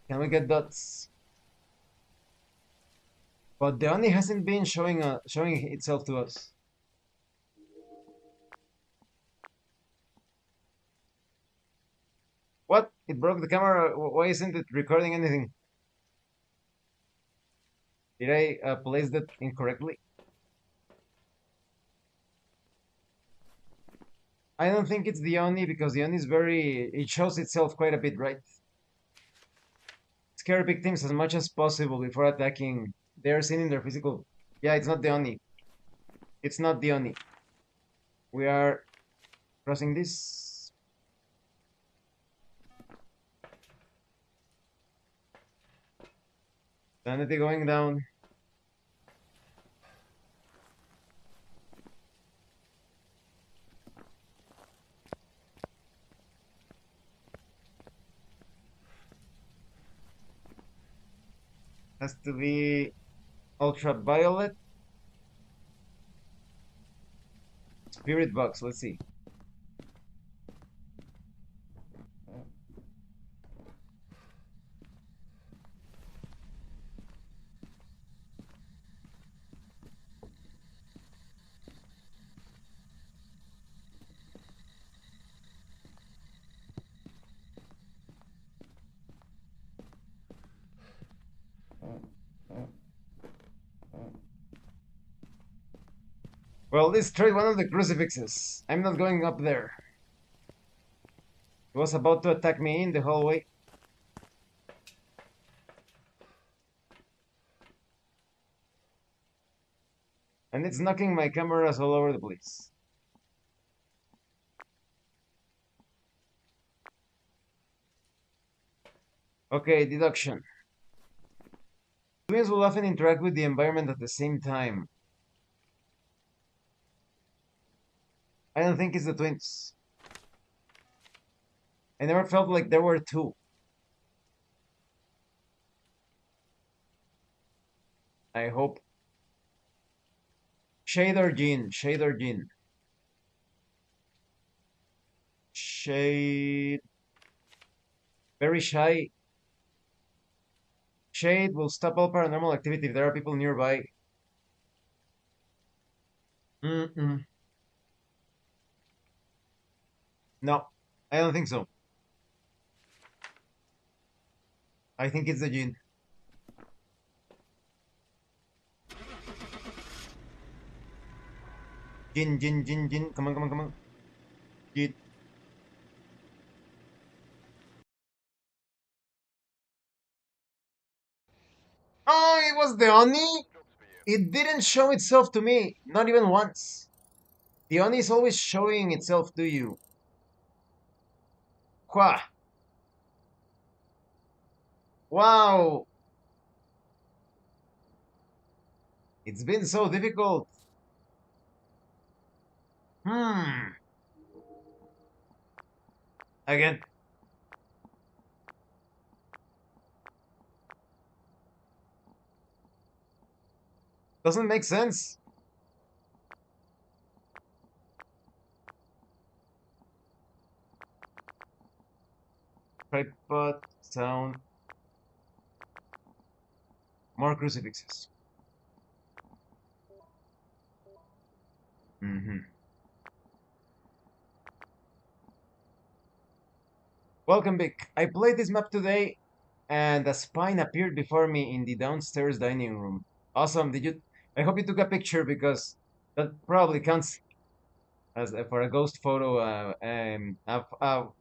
can we get dots? But the Oni hasn't been showing itself to us. What? It broke the camera. Why isn't it recording anything? Did I place that incorrectly? I don't think it's the Oni because the Oni is it shows itself quite a bit, right? Scare victims as much as possible before attacking. They're seen in their physical. Yeah, it's not the Oni. It's not the Oni. We are crossing this. Sanity going down. Has to be ultraviolet. Spirit box, let's see. Well, destroy one of the crucifixes. I'm not going up there. It was about to attack me in the hallway. And it's knocking my cameras all over the place. Okay, deduction. Twins will often interact with the environment at the same time. I don't think it's the twins. I never felt like there were two. I hope. Shade or Jean? Shade or Jean? Shade. Very shy. Shade will stop all paranormal activity if there are people nearby. Mm-mm. No, I don't think so. I think it's the Jean. Jean, Jean, Jean, Jean. Come on, come on, come on. Jean. Oh, it was the Oni? It didn't show itself to me, not even once. The Oni is always showing itself to you. Qua. Wow. It's been so difficult. Hmm. Again. Doesn't make sense. Tripod, sound, more crucifixes. Hmm. Welcome back. I played this map today, and a spine appeared before me in the downstairs dining room. Awesome. Did you? I hope you took a picture because that probably counts as for a ghost photo.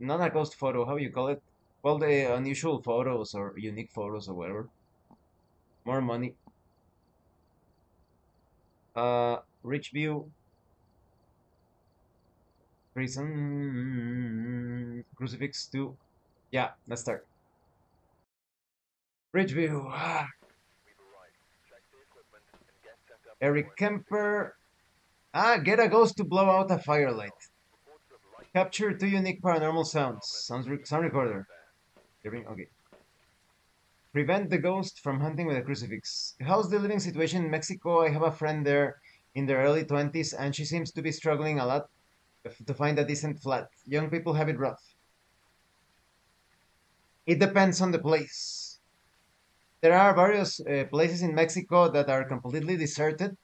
Not a ghost photo. How you call it? Well, the unusual photos or unique photos or whatever. More money. Rich view. Prison. Crucifix 2. Yeah, let's start. Rich view. Eric Kemper. Get a ghost to blow out a firelight. Capture two unique paranormal sounds. Sound recorder. Okay. Prevent the ghost from hunting with a crucifix. How's the living situation in Mexico? I have a friend there in their early 20s, and she seems to be struggling a lot to find a decent flat. Young people have it rough. It depends on the place. There are various places in Mexico that are completely deserted.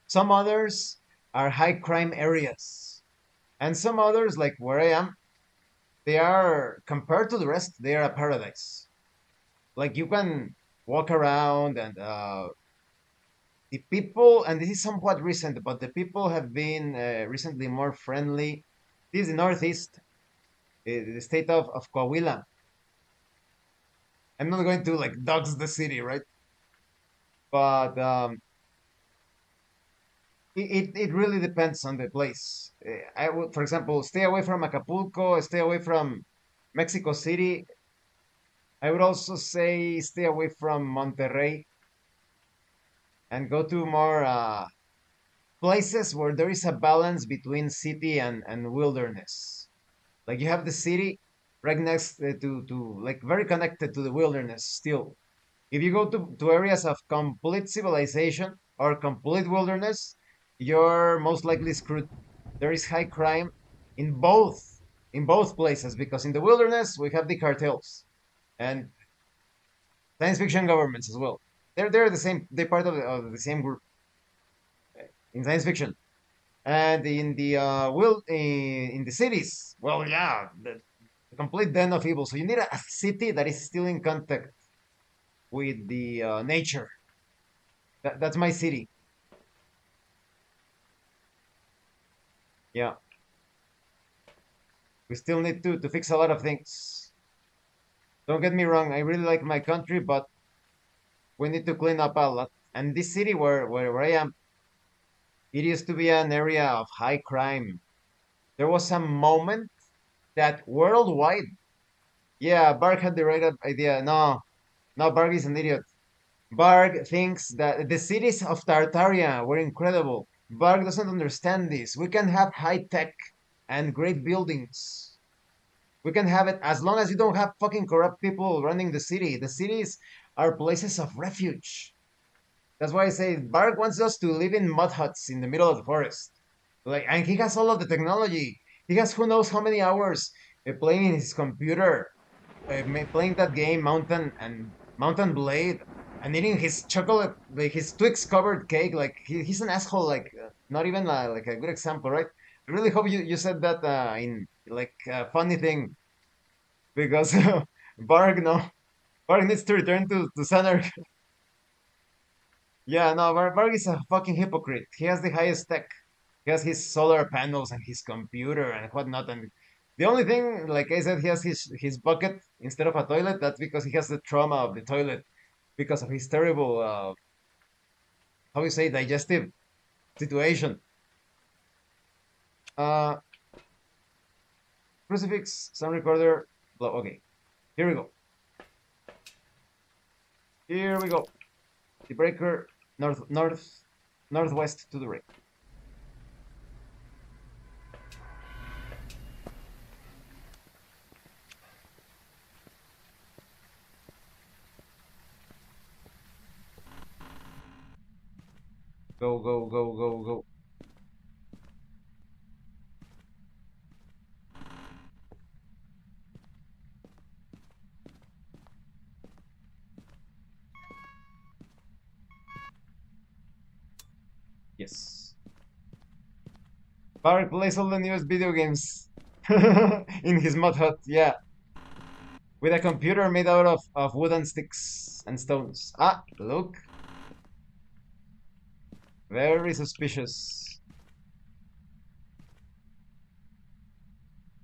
Some others are high crime areas. And some others, like where I am, they are, compared to the rest, they are a paradise. Like you can walk around and the people, and this is somewhat recent, but the people have been recently more friendly. This is the Northeast, the state of Coahuila. I'm not going to like dogs the city, right? But it really depends on the place. I would, for example, stay away from Acapulco, stay away from Mexico City. I would also say stay away from Monterrey and go to more places where there is a balance between city and wilderness. Like you have the city right next to like very connected to the wilderness still. If you go to areas of complete civilization or complete wilderness, you're most likely screwed. There is high crime in both places because in the wilderness we have the cartels and science fiction governments as well. They're the same. They're part of the same group in science fiction. And in the in the cities, well, yeah, the complete den of evil. So you need a city that is still in contact with the nature. That's my city. Yeah, we still need to fix a lot of things. Don't get me wrong, I really like my country, but we need to clean up a lot. And this city where I am, it used to be an area of high crime. There was a moment that worldwide, yeah, Bark had the right idea. No, no, Bark is an idiot. Bark thinks that the cities of Tartaria were incredible. Bark doesn't understand this. We can have high tech and great buildings. We can have it as long as you don't have fucking corrupt people running the city. The cities are places of refuge. That's why I say Bark wants us to live in mud huts in the middle of the forest. Like, and he has all of the technology. He has who knows how many hours playing in his computer, playing that game Mountain Blade, and eating his chocolate, like his Twix covered cake. Like he's an asshole. Like not even like a good example, right? I really hope you said that in like a funny thing because Bark no Bark needs to return to center. Yeah, no, Varg is a fucking hypocrite. He has the highest tech. He has his solar panels and his computer and whatnot. And the only thing, like I said, he has his bucket instead of a toilet. That's because he has the trauma of the toilet because of his terrible, how you say, digestive situation. Uh, Crucifix, sound recorder. Okay, here we go. Here we go. The breaker, northwest to the right. Go, go, go, go, go. Yes. Barry plays all the newest video games in his mud hut, yeah, with a computer made out of wooden sticks and stones. Ah, look, very suspicious.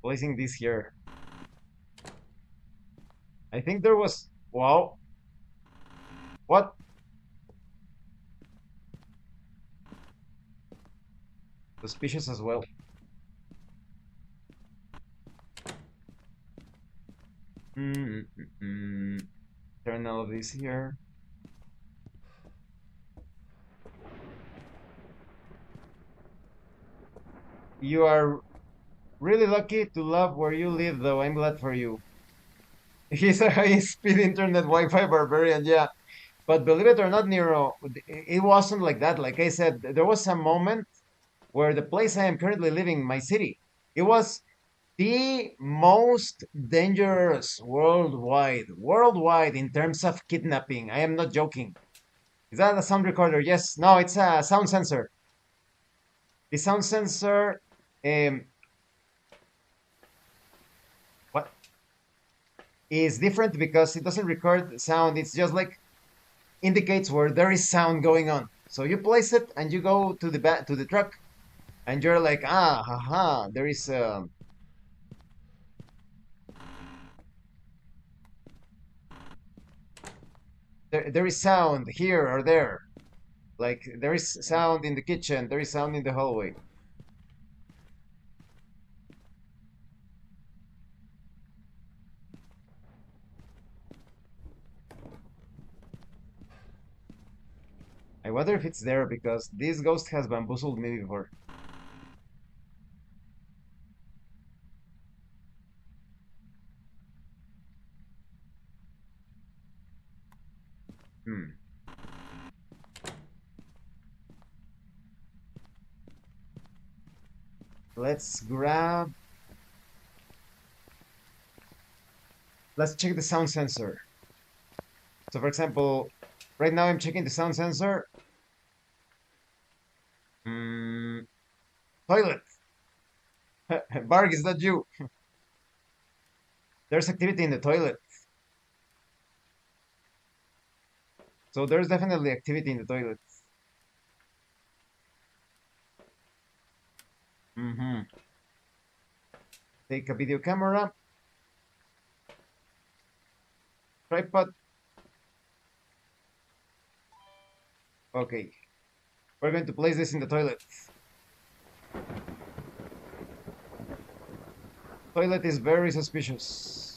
Placing this here. I think there was. Wow, what? Suspicious as well. Mm, mm, mm. Turn all of this here. You are really lucky to love where you live, though. I'm glad for you. He's a high-speed internet Wi-Fi barbarian, yeah. But believe it or not, Nero, it wasn't like that. Like I said, there was a moment where the place I am currently living, my city, it was the most dangerous worldwide in terms of kidnapping. I am not joking. Is that a sound recorder? Yes. No, it's a sound sensor. The sound sensor, um, what is different because it doesn't record sound. It's just like indicates where there is sound going on. So you place it and you go to the truck, and you're like, ah, haha, there is there is sound here or there. Like there is sound in the kitchen, there is sound in the hallway. I wonder if it's there because this ghost has bamboozled me before. Hmm. Let's grab. Let's check the sound sensor. So, for example, right now I'm checking the sound sensor. Mm, toilet. Barg, is that you? There's activity in the toilet. So there's definitely activity in the toilet. Mm-hmm. Take a video camera. Tripod. Okay. We're going to place this in the toilet. Toilet is very suspicious.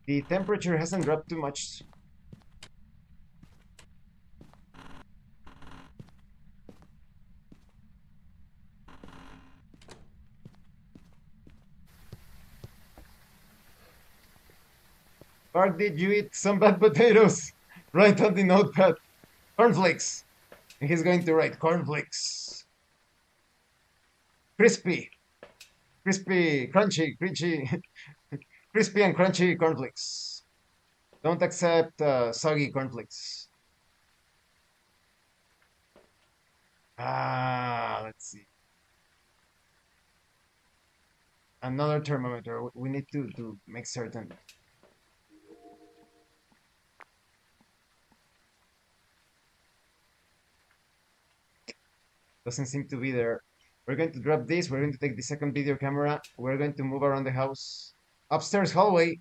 The temperature hasn't dropped too much. Or did you eat some bad potatoes? Write on the notepad. Cornflakes. And he's going to write cornflakes. Crispy. Crispy, crunchy, crunchy, crispy and crunchy cornflakes. Don't accept soggy cornflakes. Let's see. Another thermometer. We need to make certain. Doesn't seem to be there. We're going to drop this. We're going to take the second video camera. We're going to move around the house. Upstairs hallway.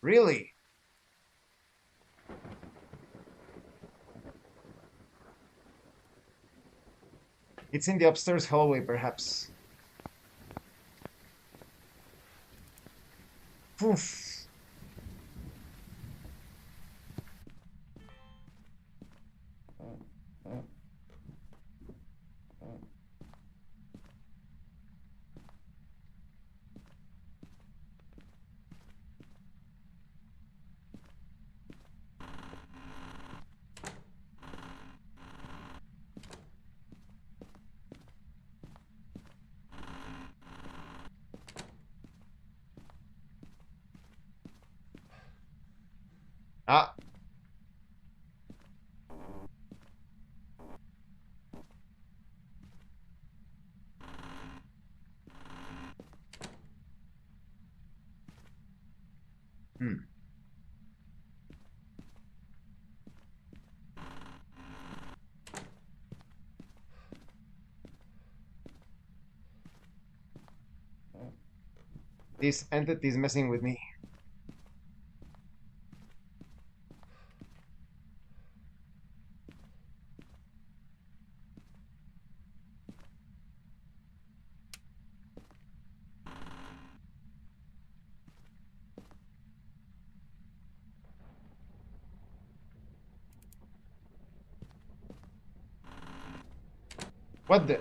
Really? It's in the upstairs hallway, perhaps. Poof. Ah. Hmm. This entity is messing with me. What the?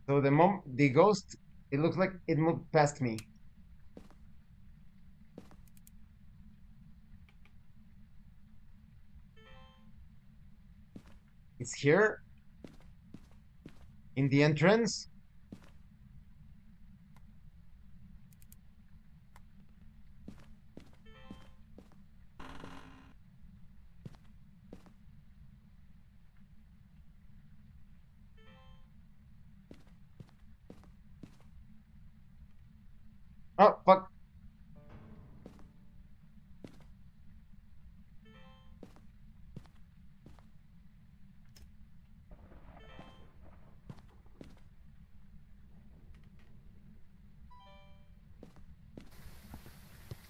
So the ghost, it looks like it moved past me. It's here in the entrance. Oh, fuck.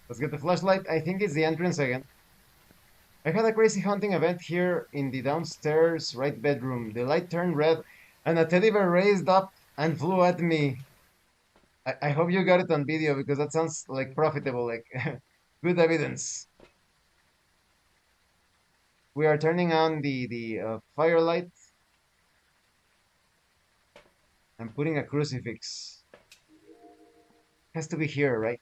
Let's get the flashlight. I think it's the entrance again. I had a crazy hunting event here in the downstairs right bedroom. The light turned red and a teddy bear raised up and flew at me. I hope you got it on video because that sounds like profitable, like good evidence. We are turning on the firelight and putting a crucifix. Has to be here, right?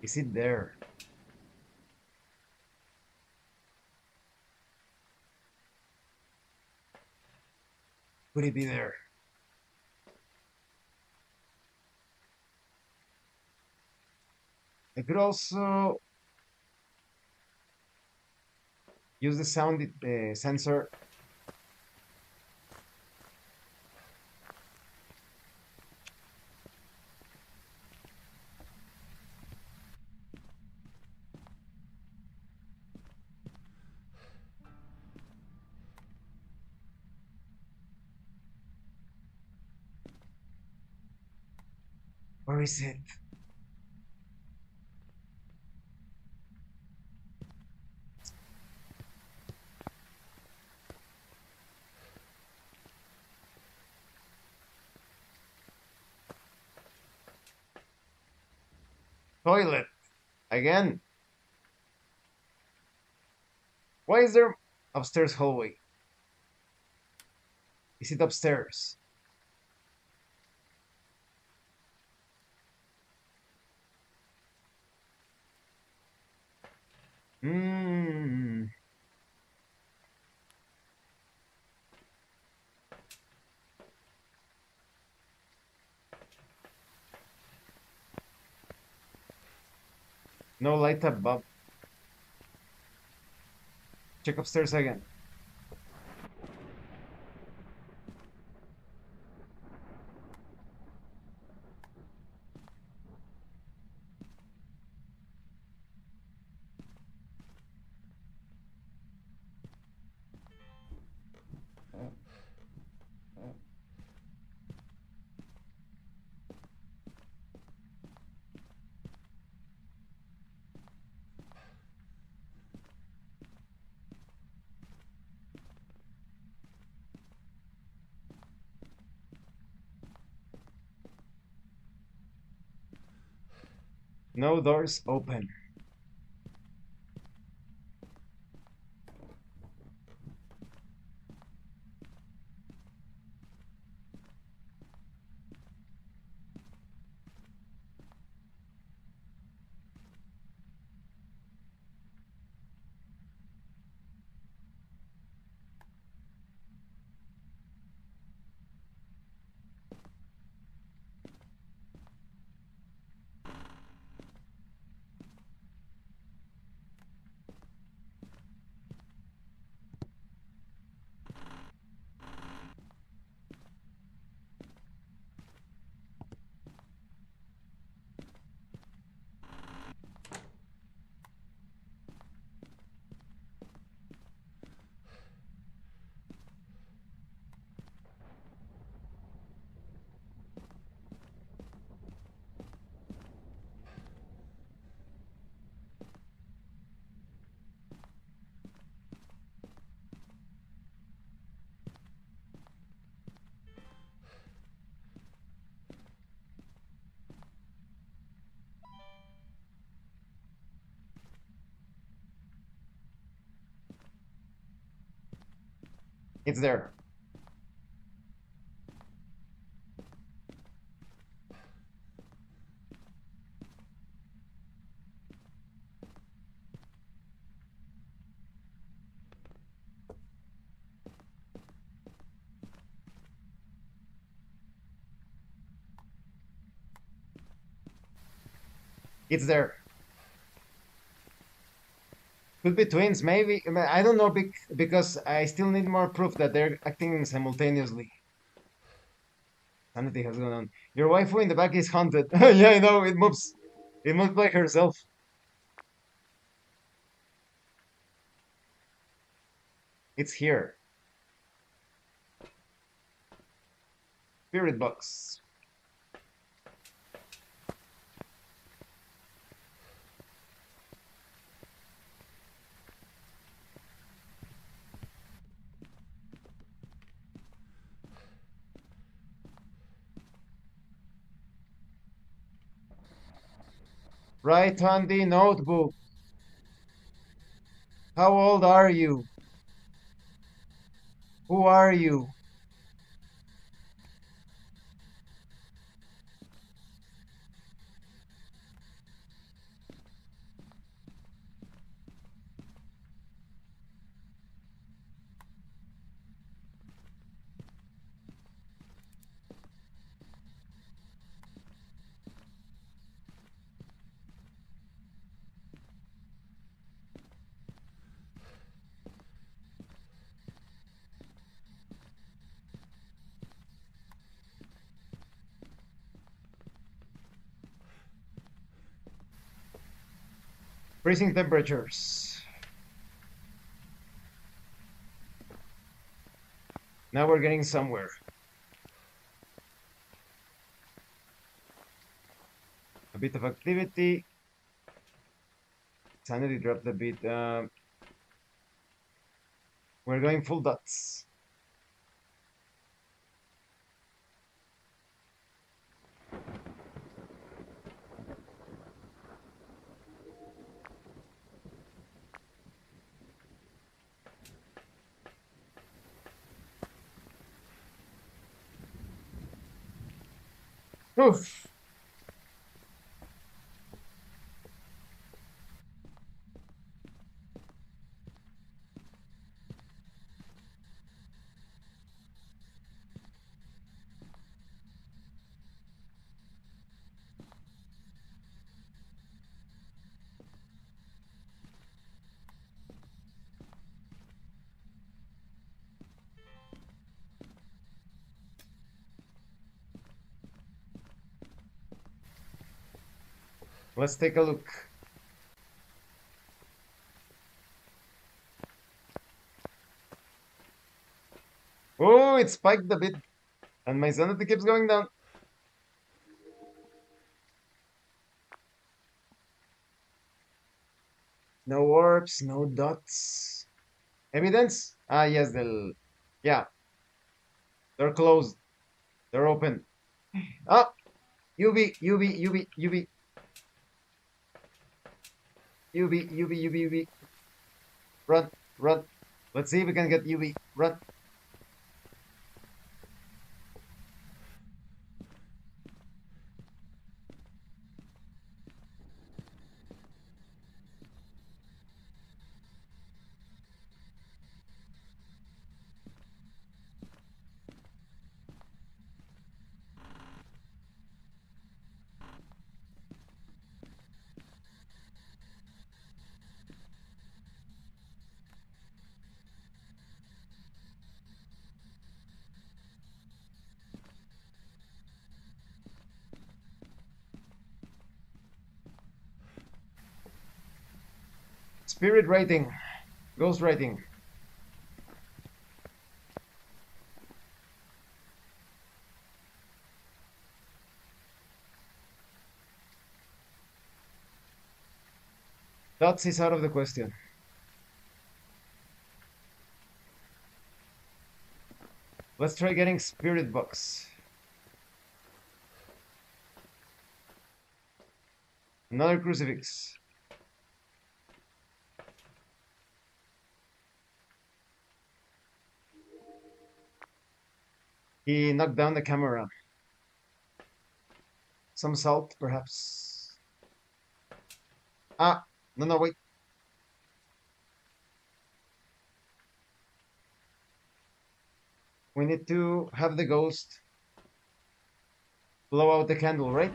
Is it there? Could it be there? I could also use the sound sensor. Where is it? Toilet. Again. Why is there upstairs hallway? Is it upstairs? Hmm. No light above. Check upstairs again. No doors open. It's there. It's there. Could be twins, maybe. I don't know because I still need more proof that they're acting simultaneously. Sanity has gone on. Your waifu in the back is haunted. Yeah, I know. It moves. It moves by herself. It's here. Spirit box. Write on the notebook. How old are you? Who are you? Freezing temperatures. Now we're getting somewhere. A bit of activity. Sanity dropped a bit. We're going full dots. Oof. Let's take a look. Oh, it spiked a bit, and my sanity keeps going down. No orbs, no dots. Evidence? Ah, yes, yeah, they're closed. They're open. Ah, UV, UV, UV, UV, UV, UV, UV, UV. Run, run. Let's see if we can get UV. Run. Spirit rating. Ghost rating. Dots is out of the question. Let's try getting spirit box. Another crucifix. He knocked down the camera. Some salt, perhaps. Ah, no, no, wait. We need to have the ghost blow out the candle, right?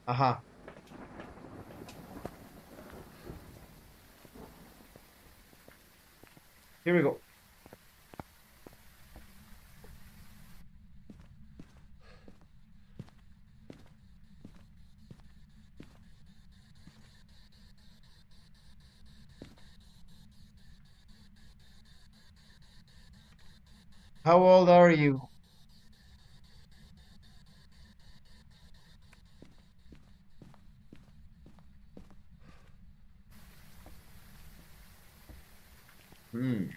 Aha. Here we go. How old are you? Hmm.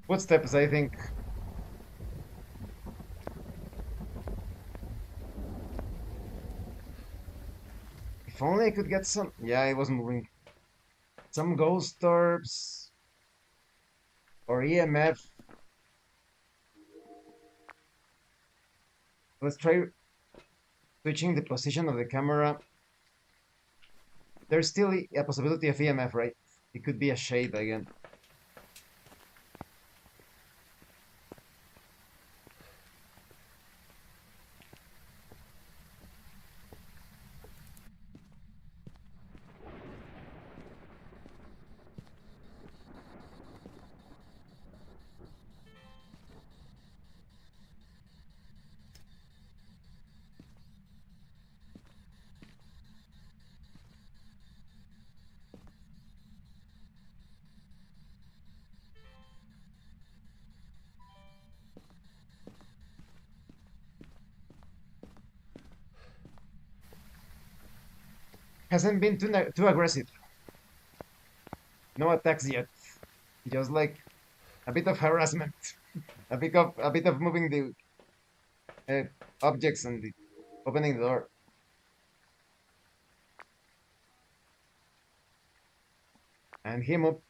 Footsteps, I think. If only I could get some. Yeah, it was moving. Some ghost orbs or EMF. Let's try switching the position of the camera. There's still a possibility of EMF, right? It could be a shade again. hasn't been too aggressive. No attacks yet. Just like a bit of harassment, a bit of moving the uh, objects and opening the door. And he moved.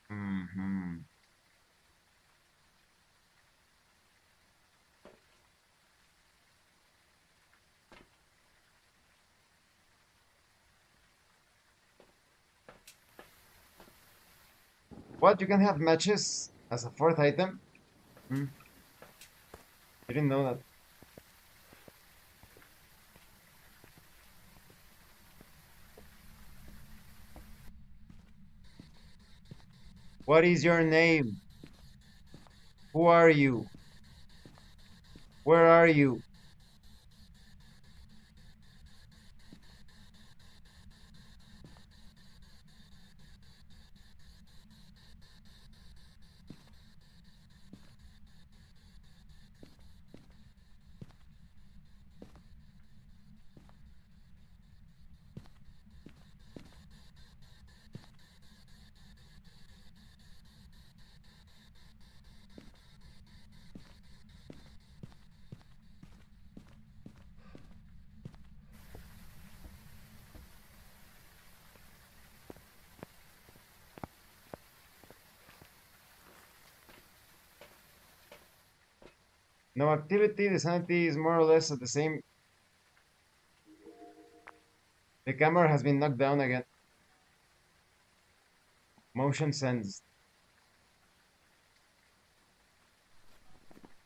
Hmm. What? You can have matches as a fourth item? Hmm. I didn't know that. What is your name? Who are you? Where are you? No activity. The sanity is more or less at the same. The camera has been knocked down again. Motion sensed.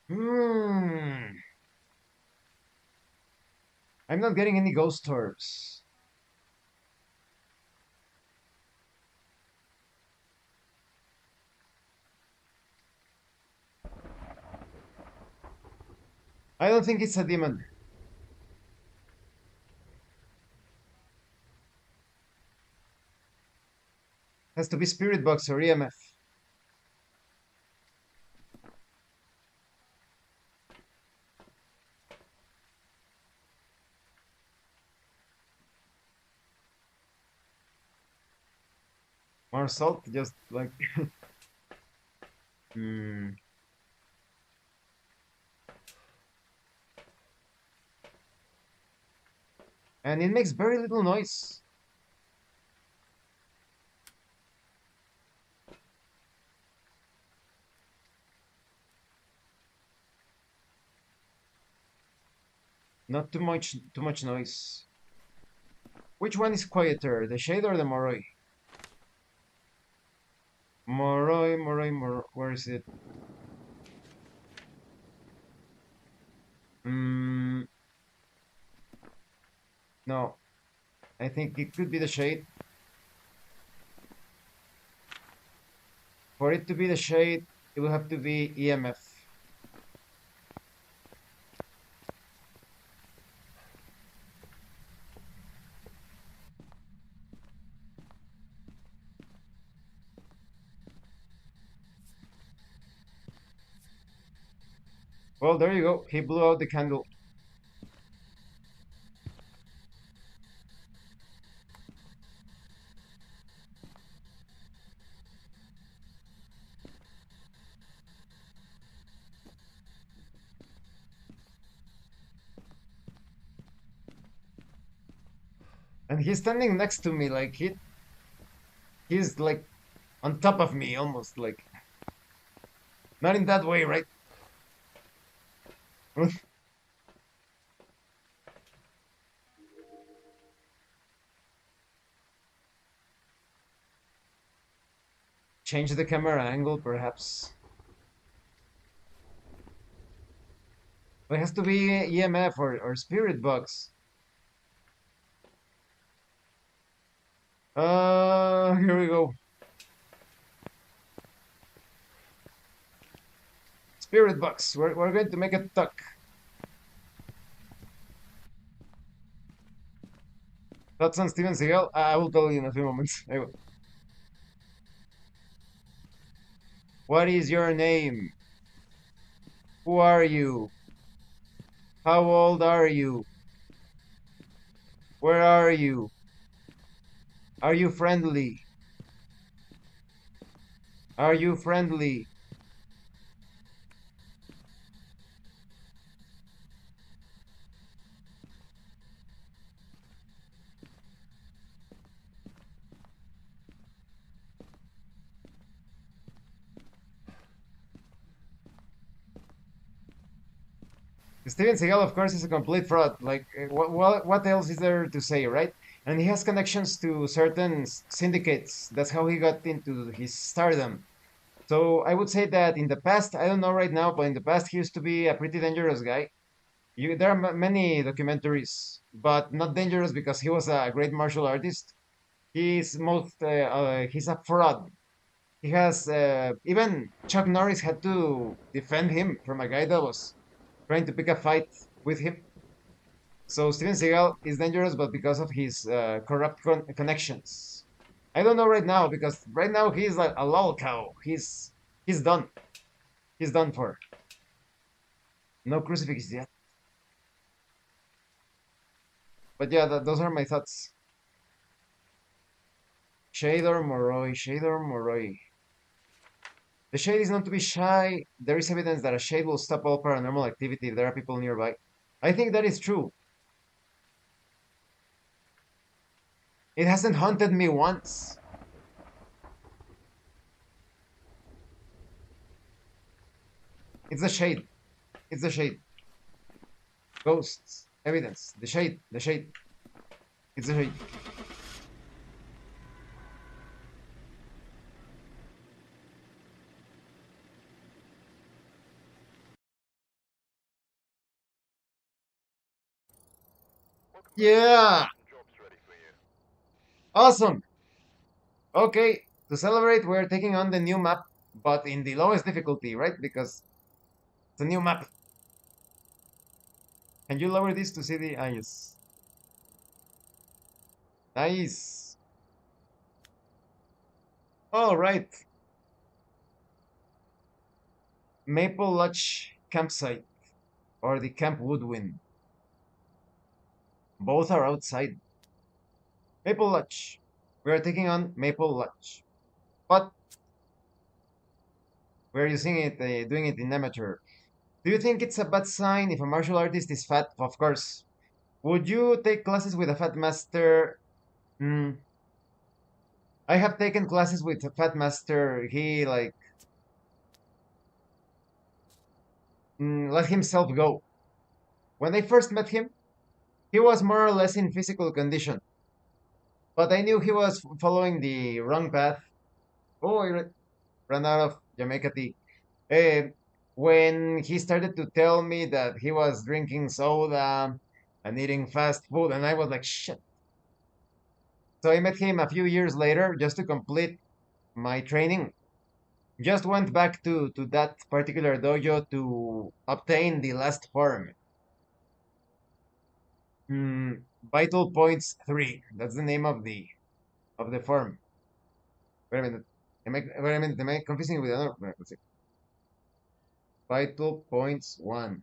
Hmm. I'm not getting any ghost orbs. I don't think it's a demon. Has to be spirit box or EMF. More salt, just like. Hmm. And it makes very little noise. Not too much noise. Which one is quieter, the shade or the moroi? Moroi. Where is it? Hmm. No, I think it could be the shade. For it to be the shade, it will have to be EMF. Well, there you go. He blew out the candle. And he's standing next to me, like he's like on top of me, almost like not in that way, right? Change the camera angle, perhaps. It has to be EMF or spirit box. Here we go. Spirit box. We're going to make a tuck. That's on Steven Seagal. I will tell you in a few moments. I will. What is your name? Who are you? How old are you? Where are you? Are you friendly? Are you friendly? Steven Seagal, of course, is a complete fraud. Like, what else is there to say, right? And he has connections to certain syndicates. That's how he got into his stardom. So I would say that in the past, I don't know right now, but in the past, he used to be a pretty dangerous guy. There are many documentaries, but not dangerous because he was a great martial artist. He's a fraud. He has even Chuck Norris had to defend him from a guy that was trying to pick a fight with him. So Steven Seagal is dangerous, but because of his corrupt connections. I don't know right now because right now he's like a lol cow. He's done. He's done for. No crucifix yet. But yeah, those are my thoughts. Shade or Moroi, Shade or Moroi. The Shade is known to be shy. There is evidence that a Shade will stop all paranormal activity if there are people nearby. I think that is true. It hasn't haunted me once. It's the Shade. It's the Shade. Ghosts. Evidence. The Shade. The Shade. It's the Shade. Welcome back. Yeah! The job's ready for you. Awesome! Okay, to celebrate, we're taking on the new map, but in the lowest difficulty, right? Because it's a new map. Can you lower this to see the... Ah, yes. Nice. All right. Maple Lodge Campsite, or the Camp Woodwind. Both are outside. Maple Lodge. We are taking on Maple Lodge. But we're using it, doing it in amateur. Do you think it's a bad sign if a martial artist is fat? Of course. Would you take classes with a fat master? Hmm. I have taken classes with a fat master. He like let himself go. When I first met him, he was more or less in physical condition, but I knew he was following the wrong path. Oh, ran out of Jamaica tea. Uh, when he started to tell me that he was drinking soda and eating fast food, and I was like, shit. So I met him a few years later just to complete my training. Just went back to that particular dojo to obtain the last form. Vital Points 3. That's the name of the form. Wait a minute. Wait a minute. Am I confusing with another? Let's see. Vital Points 1.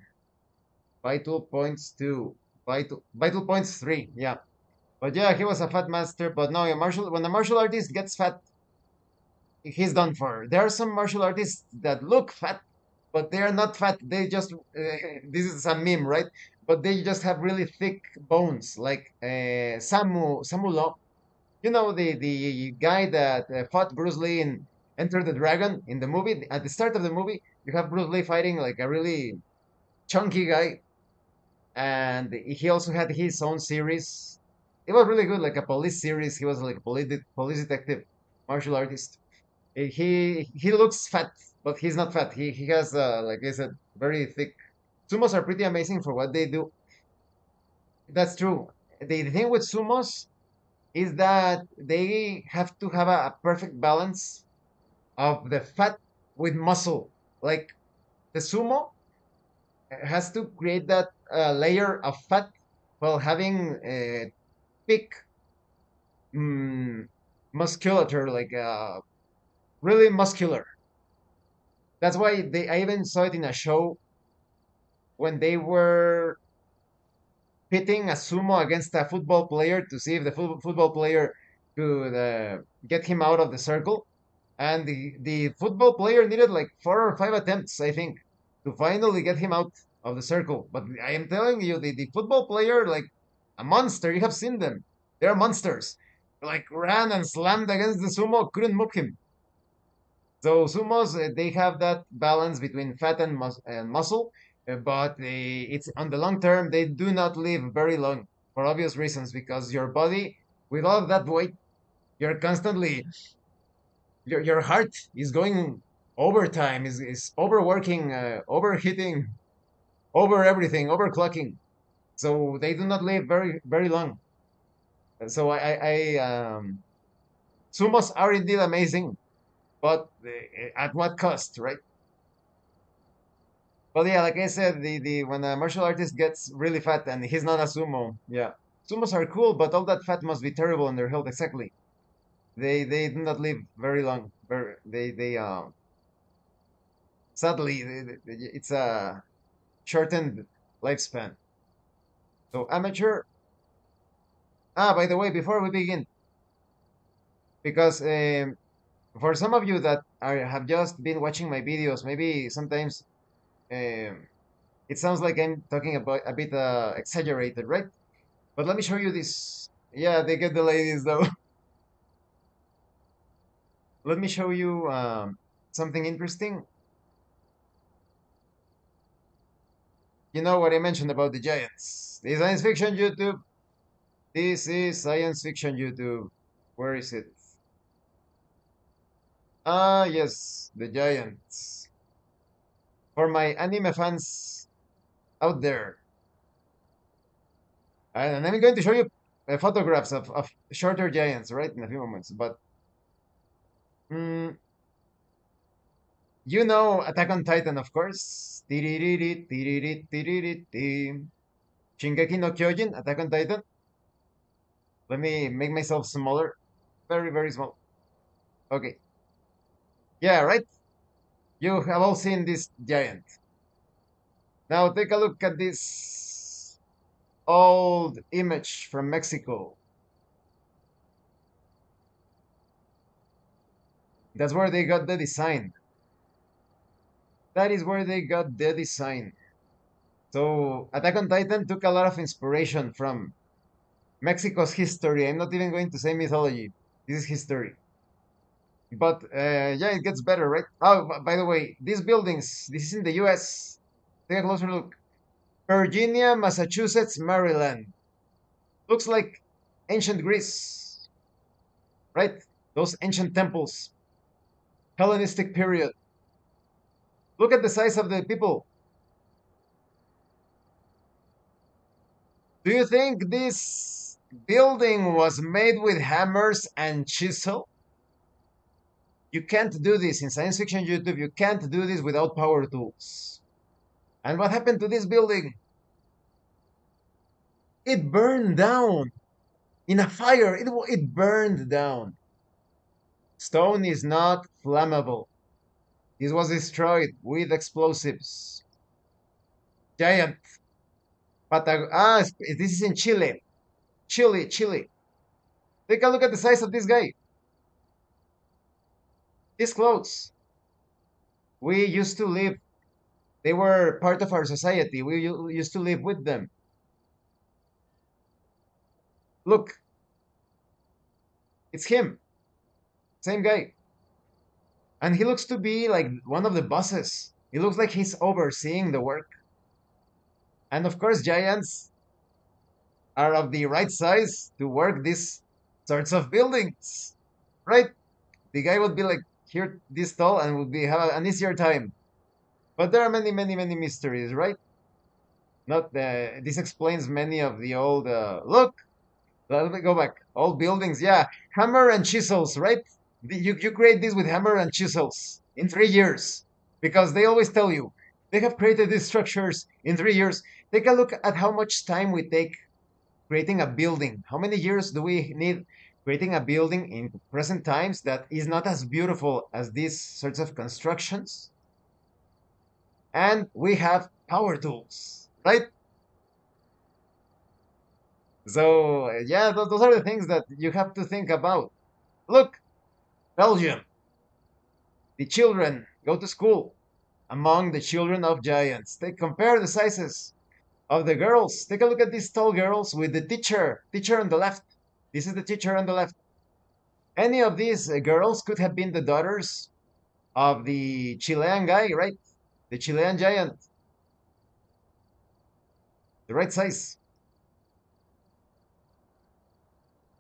Vital Points 2. Vital Points 3. Yeah. But yeah, he was a fat master. But no, when a martial artist gets fat, he's done for. There are some martial artists that look fat, but they are not fat. They just this is a meme, right? But they just have really thick bones, like Samu Lo. You know the guy that fought Bruce Lee in Enter the Dragon in the movie. At the start of the movie, you have Bruce Lee fighting like a really chunky guy, and he also had his own series. It was really good, like a police series. He was like a police detective, martial artist. He looks fat, but he's not fat. He has like I said, very thick. Sumos are pretty amazing for what they do. That's true. The thing with sumos is that they have to have a perfect balance of the fat with muscle. Like the sumo has to create that layer of fat while having thick mm, musculature, like really muscular. That's why I even saw it in a show when they were pitting a sumo against a football player to see if the football player could get him out of the circle. And the football player needed like 4 or 5 attempts, I think, to finally get him out of the circle. But I am telling you, the football player, like a monster, you have seen them. They're monsters. Like ran and slammed against the sumo, couldn't move him. So sumos, they have that balance between fat and muscle, but it's on the long term, they do not live very long for obvious reasons because your body, with all of that weight, you're constantly your heart is going overtime, is overworking, overheating, over everything, overclocking. So they do not live very long. So sumos are indeed amazing, but at what cost, right? But yeah, like I said, the when a martial artist gets really fat and he's not a sumo, yeah, sumos are cool, but all that fat must be terrible on their health. Exactly, they do not live very long. Very they sadly it's a shortened lifespan. So amateur. Ah, by the way, before we begin, because for some of you that have just been watching my videos, maybe sometimes um, it sounds like I'm talking about a bit exaggerated, right? But let me show you this. Yeah, they get the ladies though. Let me show you something interesting. You know what I mentioned about the giants. The science fiction YouTube. This is science fiction YouTube. Where is it? Ah, yes, the giants. For my anime fans out there. And I'm going to show you photographs of shorter giants, right, in a few moments. But mm, you know Attack on Titan, of course. Tiririri, tiriri, tiririri, ti. Shingeki no Kyojin, Attack on Titan. Let me make myself smaller. Very small. Okay. Yeah, right? You have all seen this giant. Now take a look at this old image from Mexico. That's where they got the design. That is where they got the design. So Attack on Titan took a lot of inspiration from Mexico's history. I'm not even going to say mythology. This is history. But yeah, it gets better, right? Oh, by the way, these buildings, this is in the US. Take a closer look. Virginia, Massachusetts, Maryland. Looks like ancient Greece, right? Those ancient temples, Hellenistic period. Look at the size of the people. Do you think this building was made with hammers and chisel? You can't do this in science fiction YouTube. You can't do this without power tools. And what happened to this building? It burned down in a fire. It burned down. Stone is not flammable. This was destroyed with explosives. Giant. This is in Chile. Chile. Take a look at the size of this guy. These clothes. We used to live, they were part of our society. We used to live with them. Look, it's him. Same guy. And he looks to be like one of the bosses. He looks like he's overseeing the work. And of course, giants are of the right size to work these sorts of buildings, right? The guy would be like here this tall and would be have an easier time. But there are many mysteries, right? Not this explains many of the old look. Let me go back. Old buildings, yeah. Hammer and chisels, right? You create this with hammer and chisels in 3 years because they always tell you they have created these structures in 3 years. Take a look at how much time we take creating a building. How many years do we need creating a building in present times that is not as beautiful as these sorts of constructions? and we have power tools, right? So, yeah, those are the things that you have to think about. Look, Belgium, the children go to school among the children of giants. They compare the sizes of the girls. Take a look at these tall girls with the teacher on the left. This is the teacher on the left. Any of these girls could have been the daughters of the Chilean guy, right? The Chilean giant, the right size.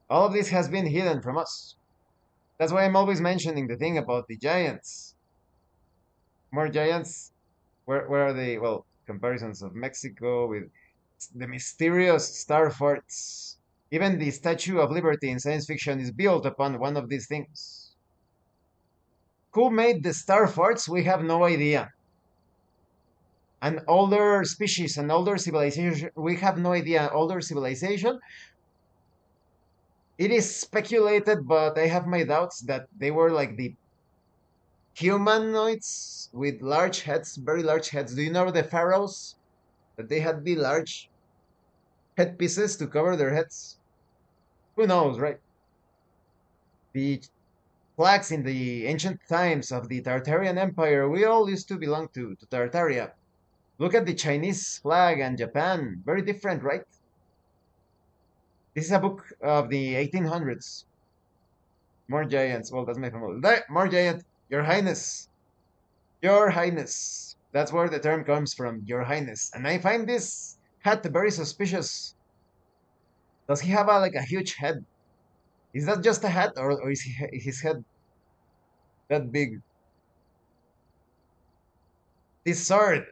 All of this has been hidden from us. That's why I'm always mentioning the thing about the giants. More giants. Where are they? Well, comparisons of Mexico with the mysterious star forts. Even the Statue of Liberty in science fiction is built upon one of these things. Who made the star forts? We have no idea. An older species, an older civilization, we have no idea. Older civilization. It is speculated, but I have my doubts that they were like the humanoids with large heads, very large heads. Do you know the pharaohs? That they had the large headpieces to cover their heads? Who knows, right? The flags in the ancient times of the Tartarian Empire, we all used to belong to Tartaria. Look at the Chinese flag and Japan. Very different, right? This is a book of the 1800s. More giants. Well, that's my family. More giant. Your Highness. Your Highness. That's where the term comes from. Your Highness. And I find this hat very suspicious. Does he have like a huge head? Is that just a hat, or is his head that big? This sword.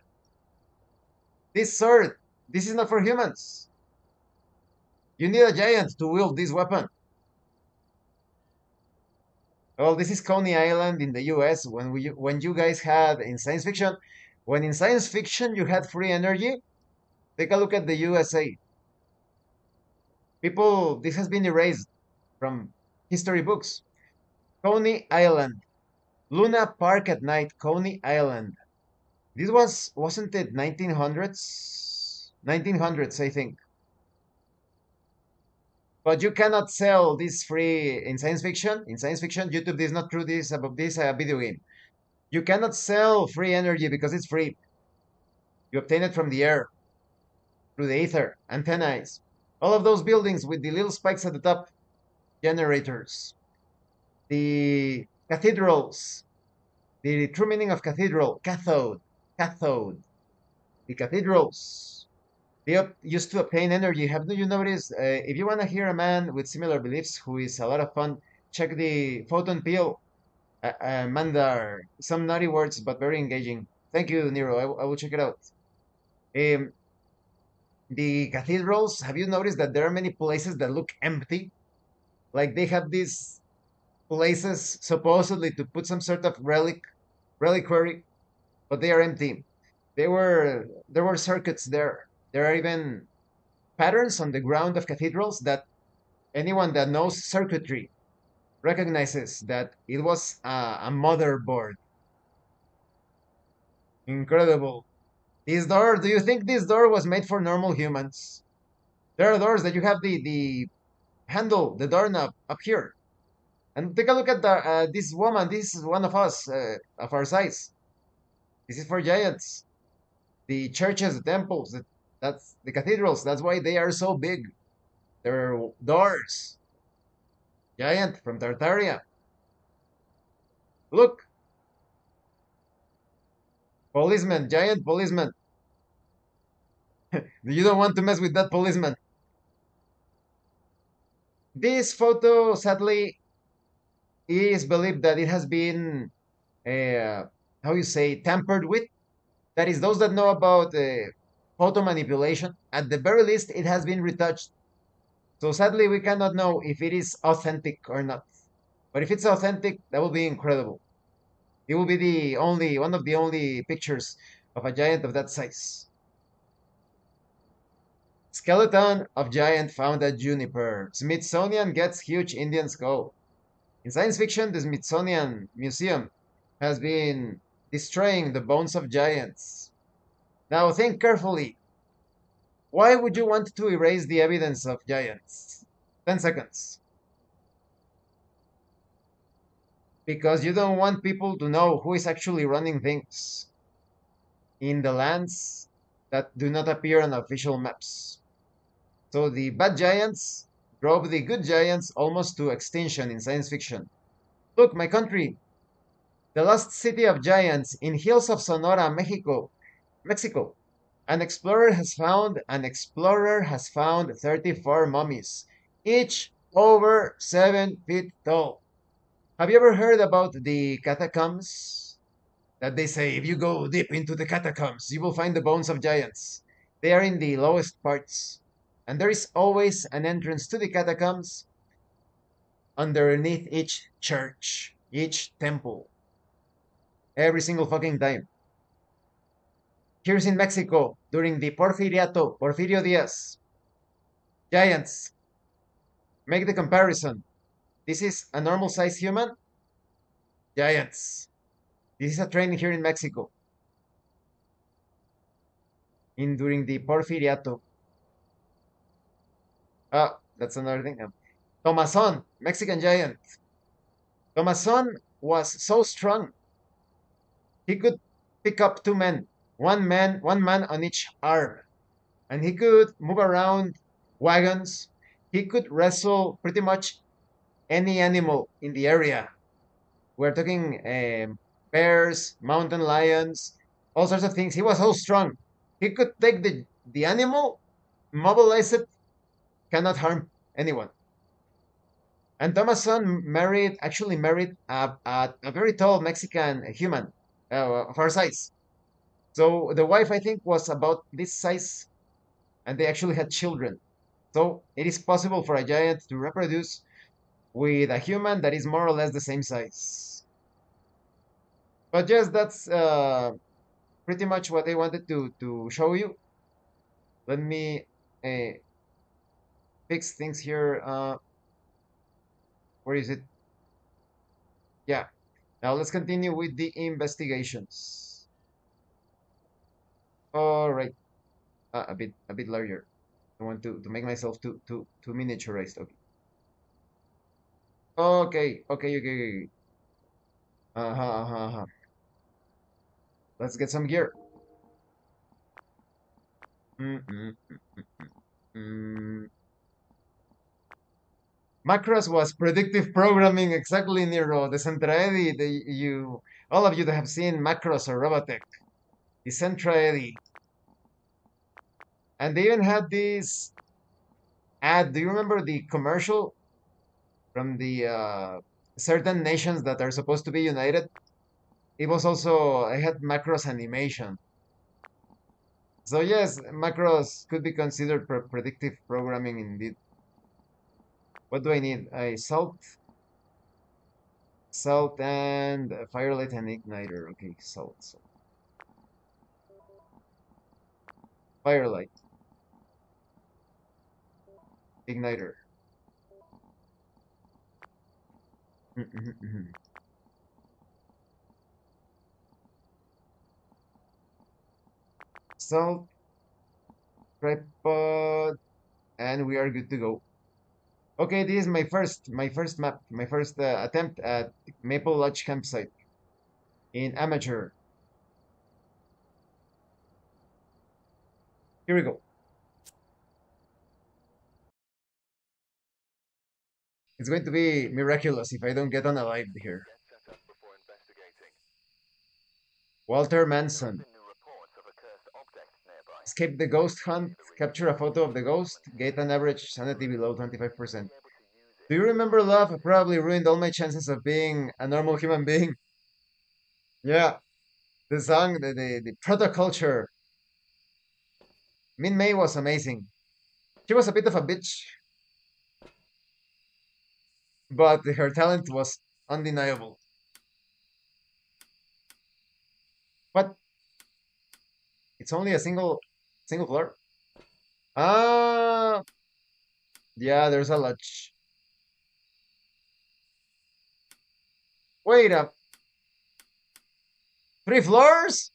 This sword. This is not for humans. You need a giant to wield this weapon. Well, this is Coney Island in the U.S. When you guys had in science fiction, when in science fiction you had free energy, take a look at the USA. People, this has been erased from history books. Coney Island, Luna Park at night, Coney Island. This wasn't it 1900s? 1900s, I think. But you cannot sell this free in science fiction. In science fiction, YouTube is not true this about this video game. You cannot sell free energy because it's free. You obtain it from the air, through the ether, antennae. All of those buildings with the little spikes at the top, generators. The cathedrals, the true meaning of cathedral, cathode, cathode. The cathedrals, they used to obtain energy. Have you noticed? If you want to hear a man with similar beliefs who is a lot of fun, check the Photon Peel. Mandar. Some naughty words, but very engaging. Thank you, Nero. I will check it out. Um, the cathedrals, have you noticed that there are many places that look empty? Like they have these places supposedly to put some sort of reliquary, but they are empty. There were circuits there. There are even patterns on the ground of cathedrals that anyone that knows circuitry recognizes that it was a motherboard. Incredible. This door, do you think this door was made for normal humans? There are doors that you have the handle, the doorknob up here. And take a look at this woman. This is one of us, of our size. This is for giants. The churches, the temples, that's the cathedrals. That's why they are so big. They're doors. Giant from Tartaria. Look, policeman, giant policeman. You don't want to mess with that policeman. This photo, sadly, is believed that it has been, uh, how you say, tampered with. That is, those that know about photo manipulation, at the very least, it has been retouched. So sadly, we cannot know if it is authentic or not. But if it's authentic, that will be incredible. It will be the only one of the only pictures of a giant of that size. Skeleton of giant found at Juniper. Smithsonian gets huge Indian skull. In science fiction, the Smithsonian Museum has been destroying the bones of giants. Now think carefully. Why would you want to erase the evidence of giants? 10 seconds. Because you don't want people to know who is actually running things in the lands that do not appear on official maps. So the bad giants drove the good giants almost to extinction in science fiction. Look, my country, the lost city of giants in hills of Sonora, Mexico. An explorer has found 34 mummies, each over 7 feet tall. Have you ever heard about the catacombs? That they say if you go deep into the catacombs, you will find the bones of giants. They are in the lowest parts. And there is always an entrance to the catacombs underneath each church, each temple, every single fucking time. Here's in Mexico, during the Porfirio Diaz, giants, make the comparison. This is a normal sized human, giants. This is a train here in Mexico, in during the Porfiriato. Ah, that's another thing. Tomazon, Mexican giant. Tomazon was so strong he could pick up two men, one man on each arm, and he could move around wagons. He could wrestle pretty much any animal in the area. We're talking bears, mountain lions, all sorts of things. He was so strong. He could take the animal, mobilize it, cannot harm anyone. And Thomason actually married a very tall Mexican human of our size. So the wife, I think, was about this size, and they actually had children. So it is possible for a giant to reproduce with a human that is more or less the same size. But yes, that's pretty much what I wanted to show you. Let me uh, fix things here. Where is it? Yeah. Now let's continue with the investigations. All right. A bit larger. I want to make myself too miniaturized. Okay. Okay. Uh-huh. Let's get some gear. Mm, mm, mm, mm, mm. Macros was predictive programming exactly, Nero. The Centraedi, all of you that have seen Macros or Robotech, the Centraedi, and they even had this ad. Do you remember the commercial from the certain nations that are supposed to be united? It was also, I had Macros animation. So yes, Macros could be considered predictive programming indeed. What do I need? I salt and firelight and igniter. Okay, salt. Firelight, igniter. Mhm. Salt, tripod, and we are good to go. Okay, this is my first map, my first attempt at Maple Lodge campsite in amateur. Here we go. It's going to be miraculous if I don't get unalived here. Get set up before investigating. Walter There have Manson. been new reports of a cursed object nearby. Escape the Might ghost be hunt, easier to reach capture a from photo of here, the ghost, but get an average sanity below you may 25%. be able to use Do it you to remember investigate love? further. Probably ruined all my chances of being a normal human being. Yeah, the song, the proto-culture. Min May was amazing. She was a bit of a bitch, but her talent was undeniable. But it's only a single floor. Ah, yeah, there's a lodge. Wait up, 3 floors?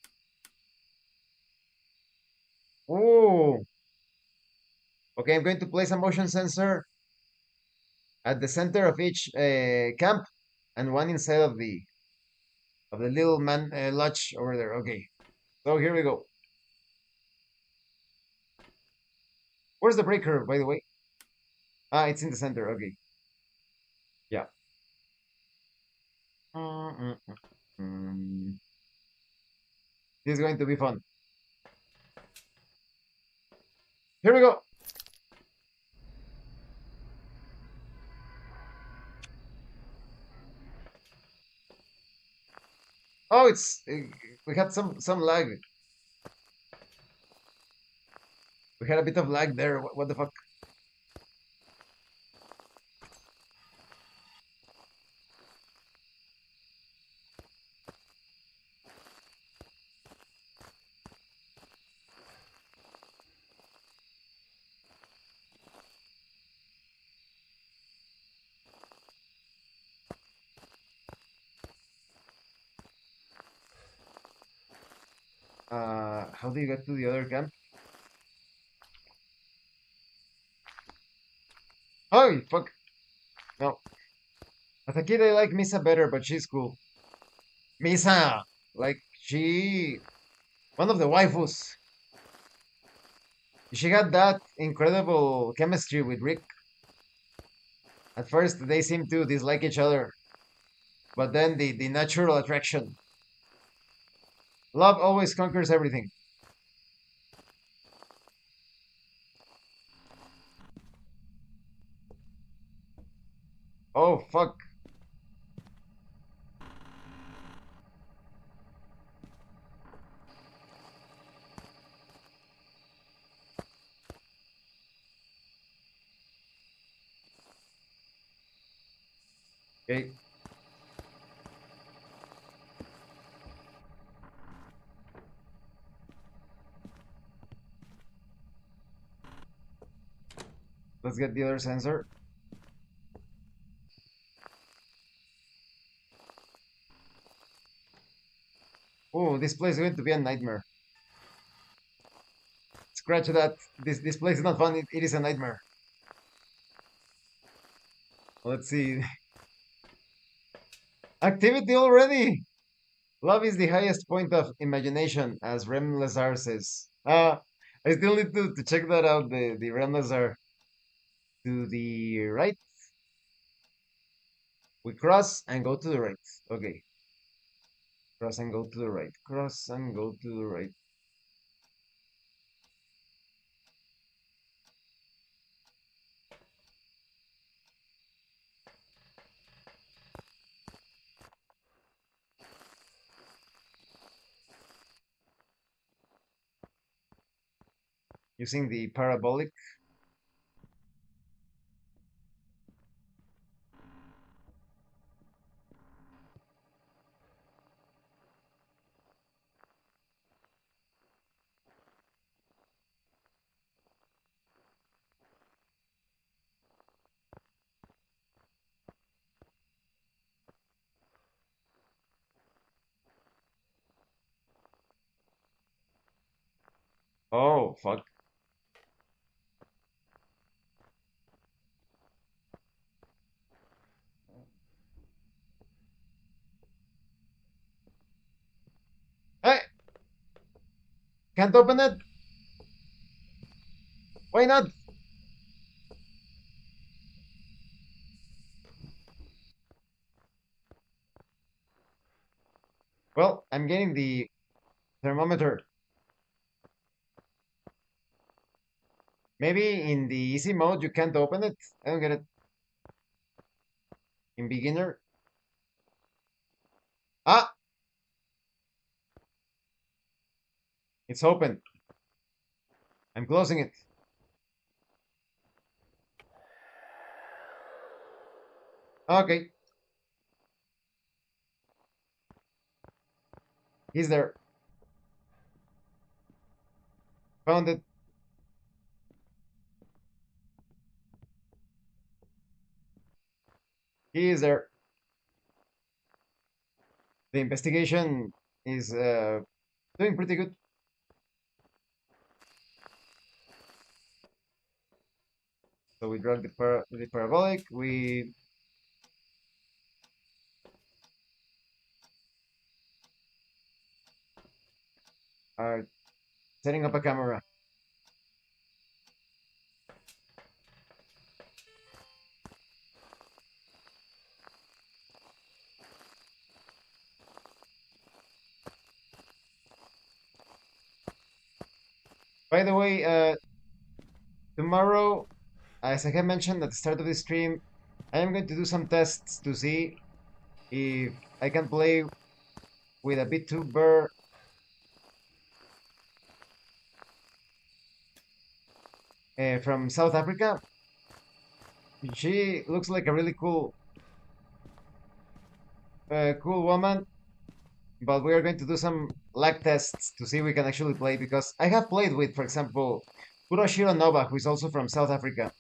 Oh, okay. I'm going to place a motion sensor at the center of each camp, and one inside of the little man lodge over there. Okay. So here we go. Where's the breaker, by the way? Ah, it's in the center. Okay. Yeah. Mm, mm, mm, mm. This is going to be fun. Here we go. Oh, it's we had some lag. We had a bit of lag there. What the fuck? How do you get to the other camp? Oh, fuck. No. As a kid, I like Misa better, but she's cool. Misa, like she, one of the waifus. She had that incredible chemistry with Rick. At first, they seem to dislike each other, but then the natural attraction. Love always conquers everything. Oh, fuck. Okay, let's get the other sensor. Oh, this place is going to be a nightmare. Scratch that. This place is not fun. It is a nightmare. Let's see. Activity already. Love is the highest point of imagination, as Rem Lazar says. I still need to check that out. The Rem Lazar to the right. We cross and go to the right. Okay. Cross and go to the right. Cross and go to the right. Using the parabolic. Oh, fuck. Hey, can't open it. Why not? Well, I'm getting the thermometer. Maybe in the easy mode you can't open it. I don't get it. In beginner. Ah, it's open. I'm closing it. Okay, he's there. Found it. He is there. The investigation is doing pretty good. So we drag the parabolic. We are setting up a camera. By the way, tomorrow, as I have mentioned at the start of the stream, I am going to do some tests to see if I can play with a VTuber from South Africa. She looks like a really cool woman, but we are going to do some lag tests to see if we can actually play because I have played with, for example, Kuroshiro Nova, who is also from South Africa,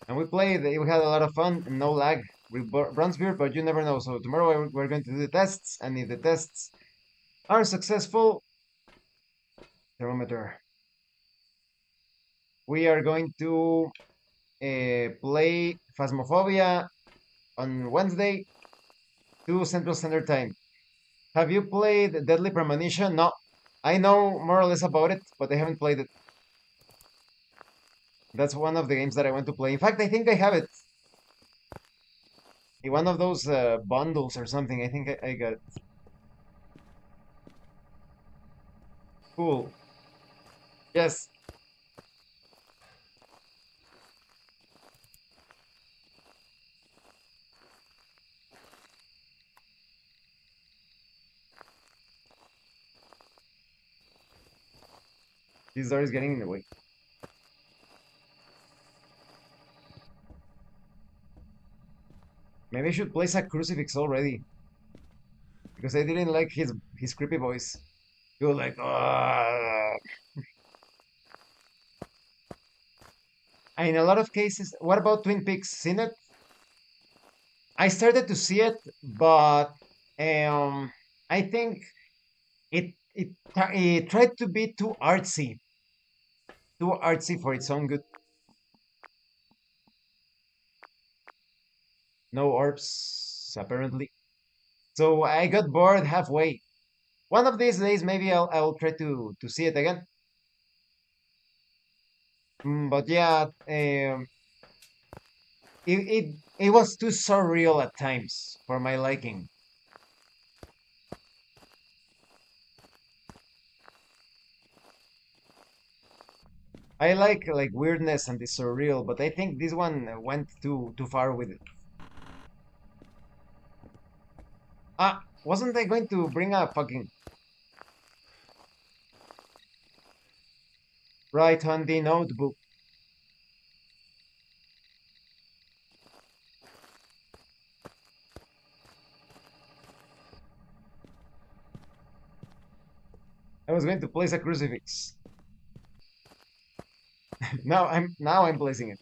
and we played. We had a lot of fun and no lag. We bronze beer, but you never know. So tomorrow we're going to do the tests, and if the tests are successful, thermometer, we are going to play Phasmophobia on Wednesday, 2 Central Standard Time. Have you played Deadly Premonition? No. I know more or less about it, but I haven't played it. That's one of the games that I want to play. In fact, I think I have it in one of those bundles or something. I think I got it. Cool. Yes, this door is getting in the way. Maybe I should place a crucifix already because I didn't like his creepy voice. He was like, "Ah." In a lot of cases, what about Twin Peaks? Seen it? I started to see it, but I think it tried to be too artsy for its own good. No orbs, apparently. So I got bored halfway. One of these days, maybe I'll try to see it again. But yeah, it was too surreal at times for my liking. I like weirdness and the surreal, but I think this one went too far with it. Wasn't I going to bring a fucking right on the notebook? I was going to place a crucifix. Now I'm placing it.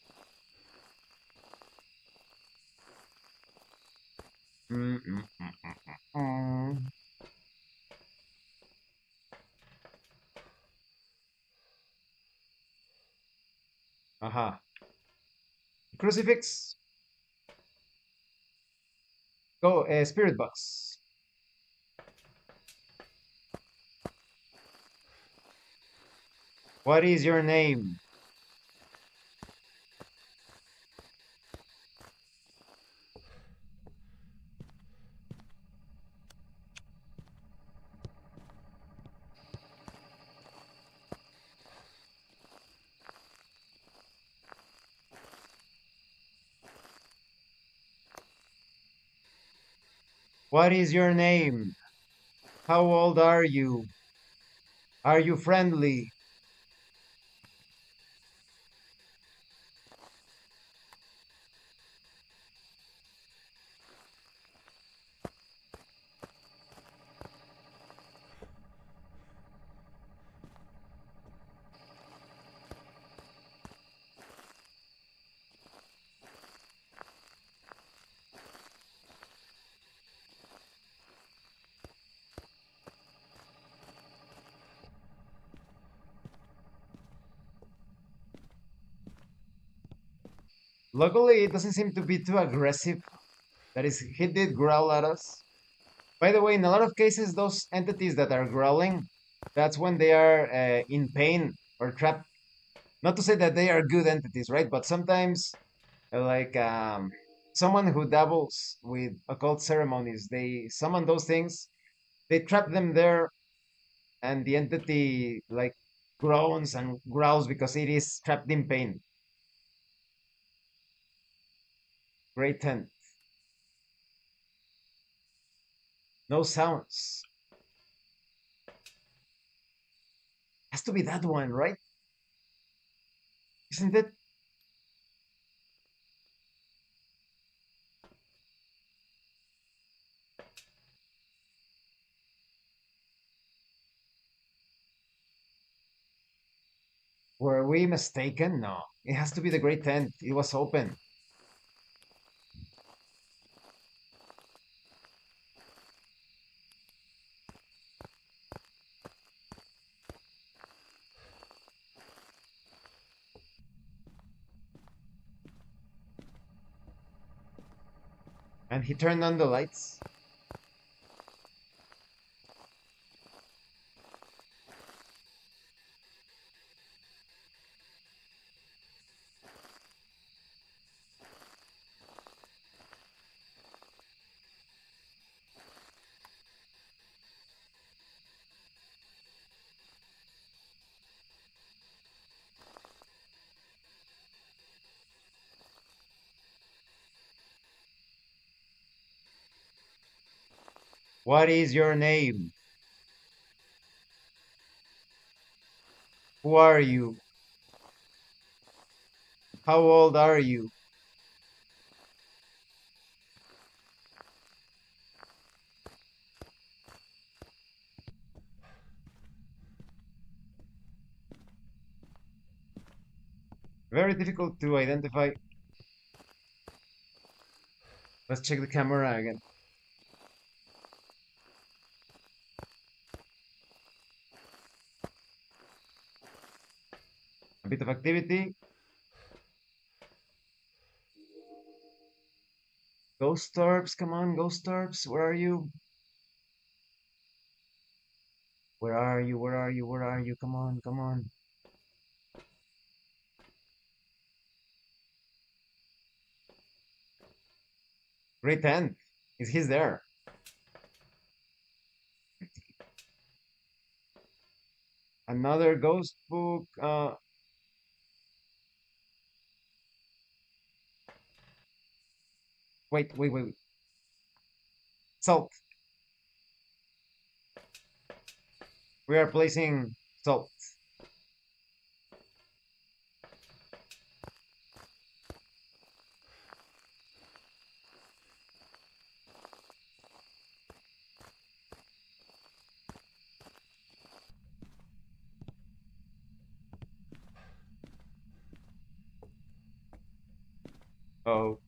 Mm, mm, mm, mm. Aha. Crucifix. Go, spirit box. What is your name? What is your name? How old are you? Are you friendly? Luckily, it doesn't seem to be too aggressive. That is, he did growl at us. By the way, in a lot of cases, those entities that are growling, that's when they are in pain or trapped. Not to say that they are good entities, right? But sometimes, like someone who dabbles with occult ceremonies, they summon those things, they trap them there, and the entity like groans and growls because it is trapped in pain. Great tent. No sounds. Has to be that one, right? Isn't it? Were we mistaken? No. It has to be the great tent. It was open. And he turned on the lights. What is your name? Who are you? How old are you? Very difficult to identify. Let's check the camera again. A bit of activity. Ghost orbs, come on, ghost orbs. Where are you? Where are you? Where are you? Where are you? Come on, come on. Great tent. Is he's there? Another ghost book. Wait. Salt. We are placing salt. Oh,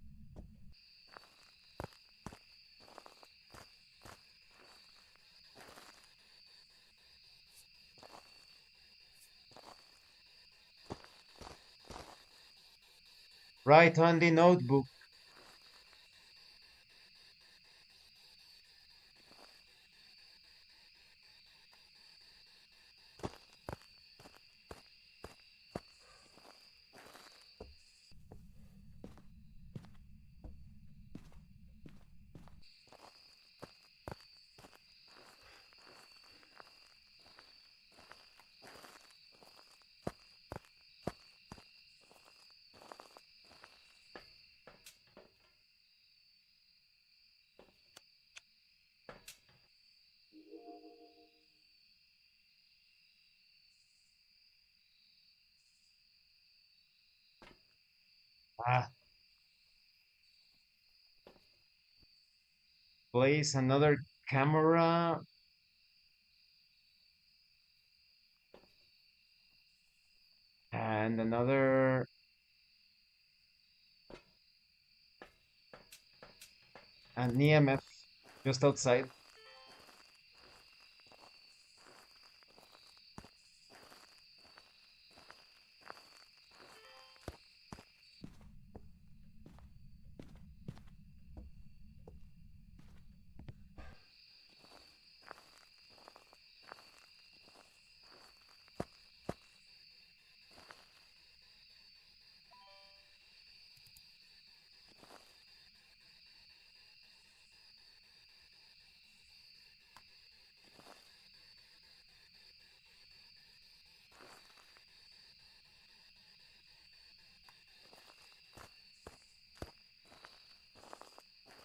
right on the notebook. Ah, place another camera and another an EMF just outside.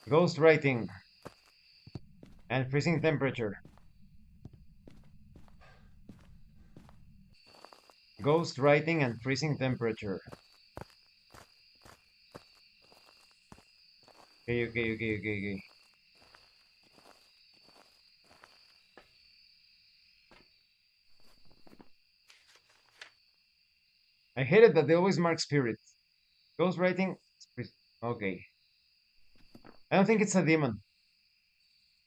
Ghost writing and freezing temperature. Ghost writing and freezing temperature. Okay. I hate it that they always mark spirit. Ghost writing. Okay. I don't think it's a demon.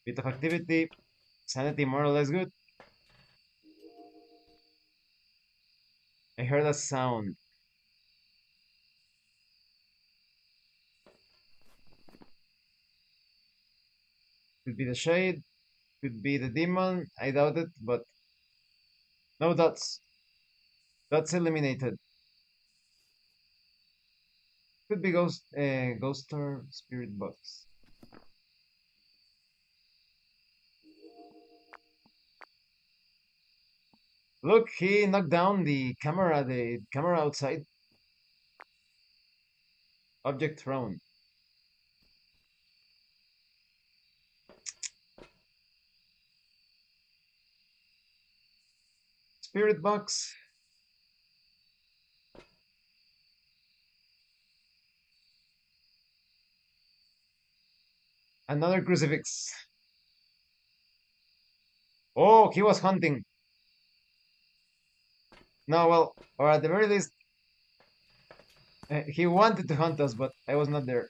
Bit of activity. Sanity more or less good. I heard a sound. Could be the shade. Could be the demon. I doubt it, but no dots. Dots eliminated. Could be ghost or spirit box. Look, he knocked down the camera outside. Object thrown. Spirit box. Another crucifix. Oh, he was hunting. No, well, or at the very least, he wanted to hunt us, but I was not there.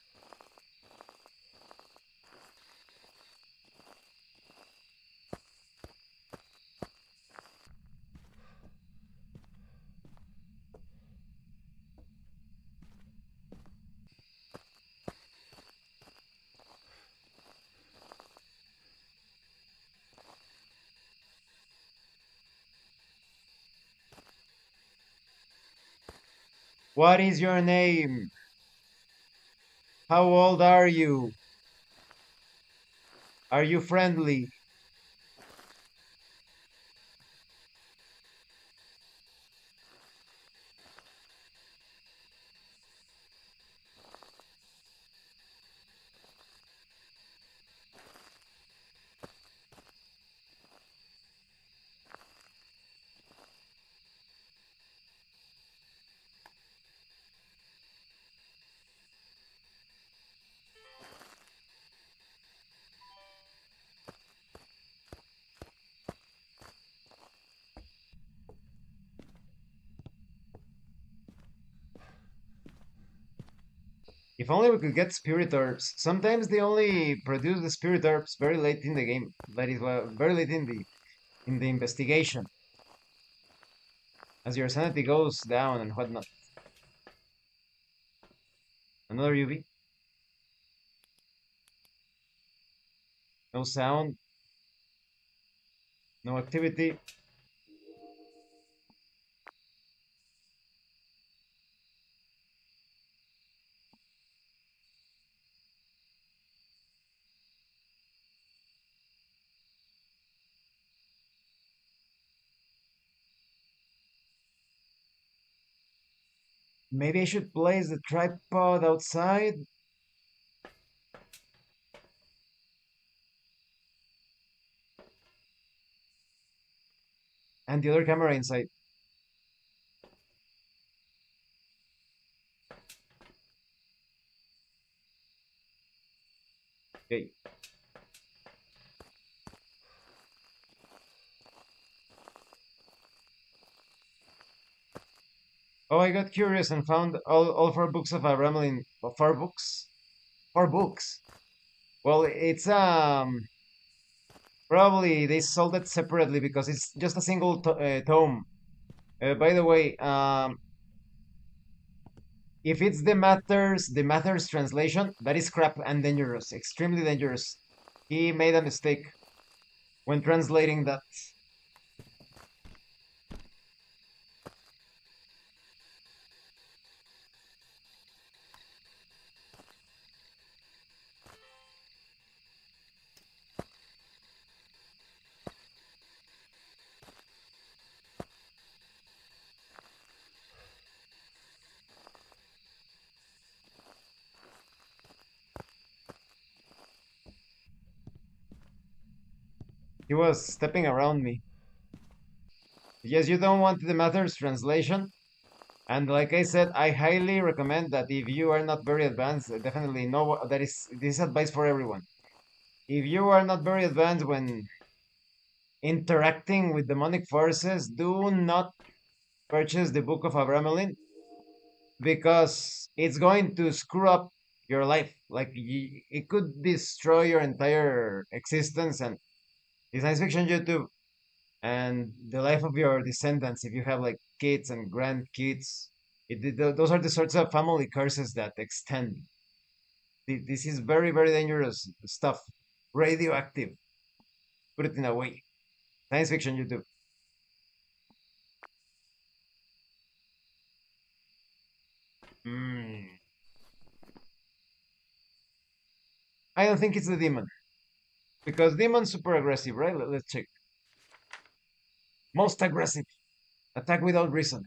What is your name? How old are you? Are you friendly? If only we could get spirit herbs. Sometimes they only produce the spirit herbs very late in the game. That is very late in the investigation, as your sanity goes down and whatnot. Another UV. No sound. No activity. Maybe I should place the tripod outside and the other camera inside. Okay. Oh, I got curious and found all four books of a Ramlin. Four books? Four books. Well, it's probably they sold it separately because it's just a single tome. By the way, if it's the Matters translation, that is crap and dangerous, extremely dangerous. He made a mistake when translating that. He was stepping around me. Yes, you don't want the Matters translation. And like I said, I highly recommend that if you are not very advanced, definitely know that is this is advice for everyone. If you are not very advanced when interacting with demonic forces, do not purchase the Book of Abramelin because it's going to screw up your life. Like it could destroy your entire existence and the science fiction YouTube and the life of your descendants if you have like kids and grandkids. Those are the sorts of family curses that extend. This is very, very dangerous stuff. Radioactive. Put it in a way. Science fiction YouTube. Mm. I don't think it's the demon. Because demon's super aggressive, right? Let's check. Most aggressive. Attack without reason.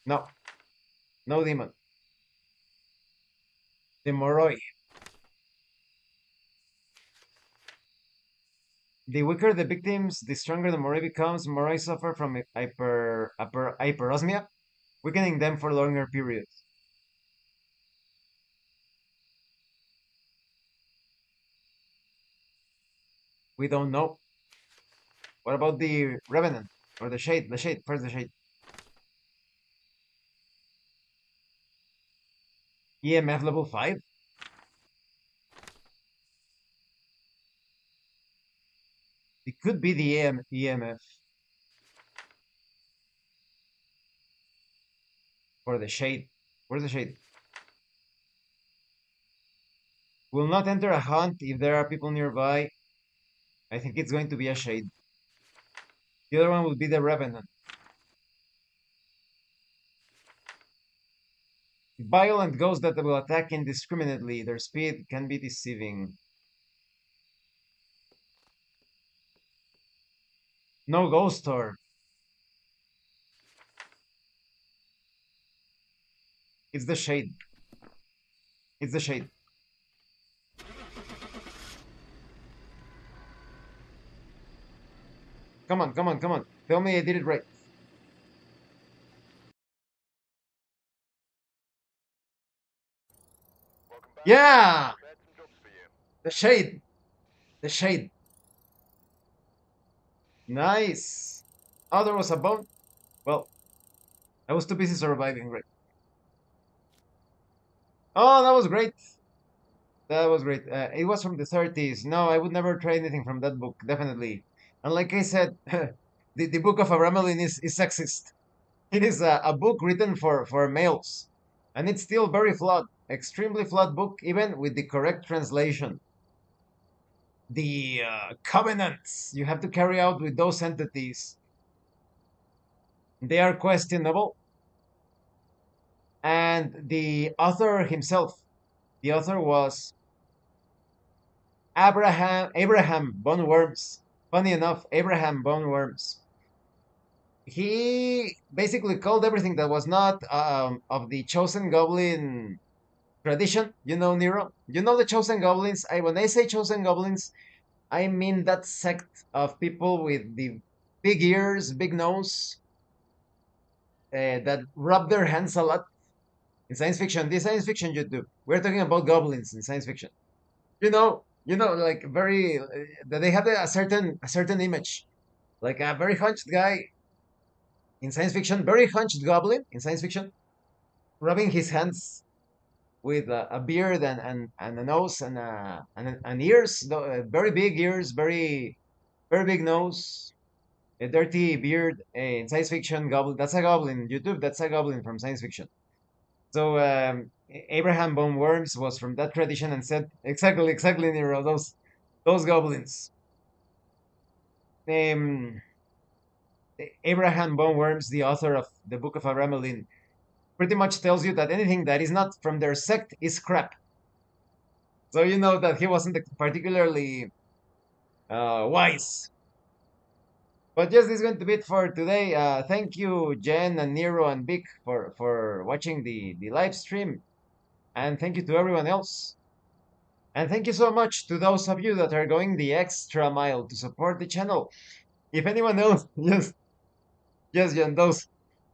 No. No demon. The Moroi. The weaker the victims, the stronger the Moroi becomes. Moroi suffer from hyperosmia, weakening them for longer periods. We don't know. What about the Revenant? Or the Shade? The Shade. First the Shade. EMF level 5? It could be the EMF for the Shade. Where's the Shade? Will not enter a hunt if there are people nearby. I think it's going to be a Shade. The other one will be the Revenant. Violent ghosts that will attack indiscriminately. Their speed can be deceiving. No ghost store. It's the Shade. It's the Shade. Come on, come on, come on. Tell me I did it right. Welcome back. Yeah! Prepared some jobs for you. The Shade. The Shade. Nice. Oh, there was a bone. Well, I was too busy surviving, right? Oh, that was great. That was great. It was from the 30s. No, I would never try anything from that book, definitely. And like I said, the Book of Abramelin is sexist. It is a book written for males. And it's still very flawed. Extremely flawed book, even with the correct translation. The covenants you have to carry out with those entities, they are questionable. And the author himself, the author was Abraham von Worms. Funny enough, Abraham von Worms. He basically called everything that was not of the chosen goblin tradition. You know, Nero. You know the chosen goblins. When I say chosen goblins, I mean that sect of people with the big ears, big nose, that rub their hands a lot in science fiction. This science fiction YouTube. We're talking about goblins in science fiction. Like very that they have a certain image, like a very hunched guy in science fiction, very hunched goblin in science fiction, rubbing his hands with a beard and a nose and ears, very big ears, very big nose, a dirty beard. In science fiction, goblin. That's a goblin. YouTube. That's a goblin from science fiction. So Abraham von Worms was from that tradition and said exactly, Nero, those goblins. Um, Abraham von Worms, the author of the Book of Abramelin, pretty much tells you that anything that is not from their sect is crap. So you know that he wasn't particularly wise. But yes, this is going to be it for today. Thank you, Jen and Nero and Vic, for watching the live stream. And thank you to everyone else. And thank you so much to those of you that are going the extra mile to support the channel. If anyone else, yes,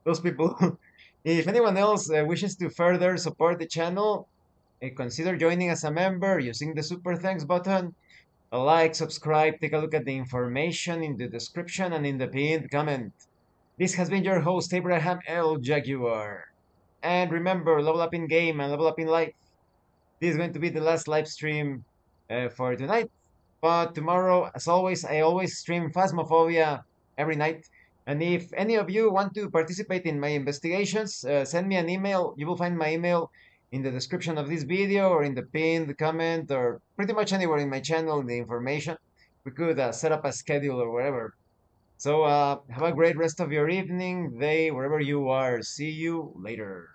those people. If anyone else wishes to further support the channel, consider joining as a member using the super thanks button. A like, subscribe, take a look at the information in the description and in the pinned comment. This has been your host, Abraham L. Jaguar. And remember, level up in game and level up in life. This is going to be the last live stream for tonight. But tomorrow, as always, I always stream Phasmophobia every night. And if any of you want to participate in my investigations, send me an email. You will find my email in the description of this video or in the pinned comment or pretty much anywhere in my channel in the information. We could set up a schedule or whatever. So have a great rest of your evening, day, wherever you are. See you later.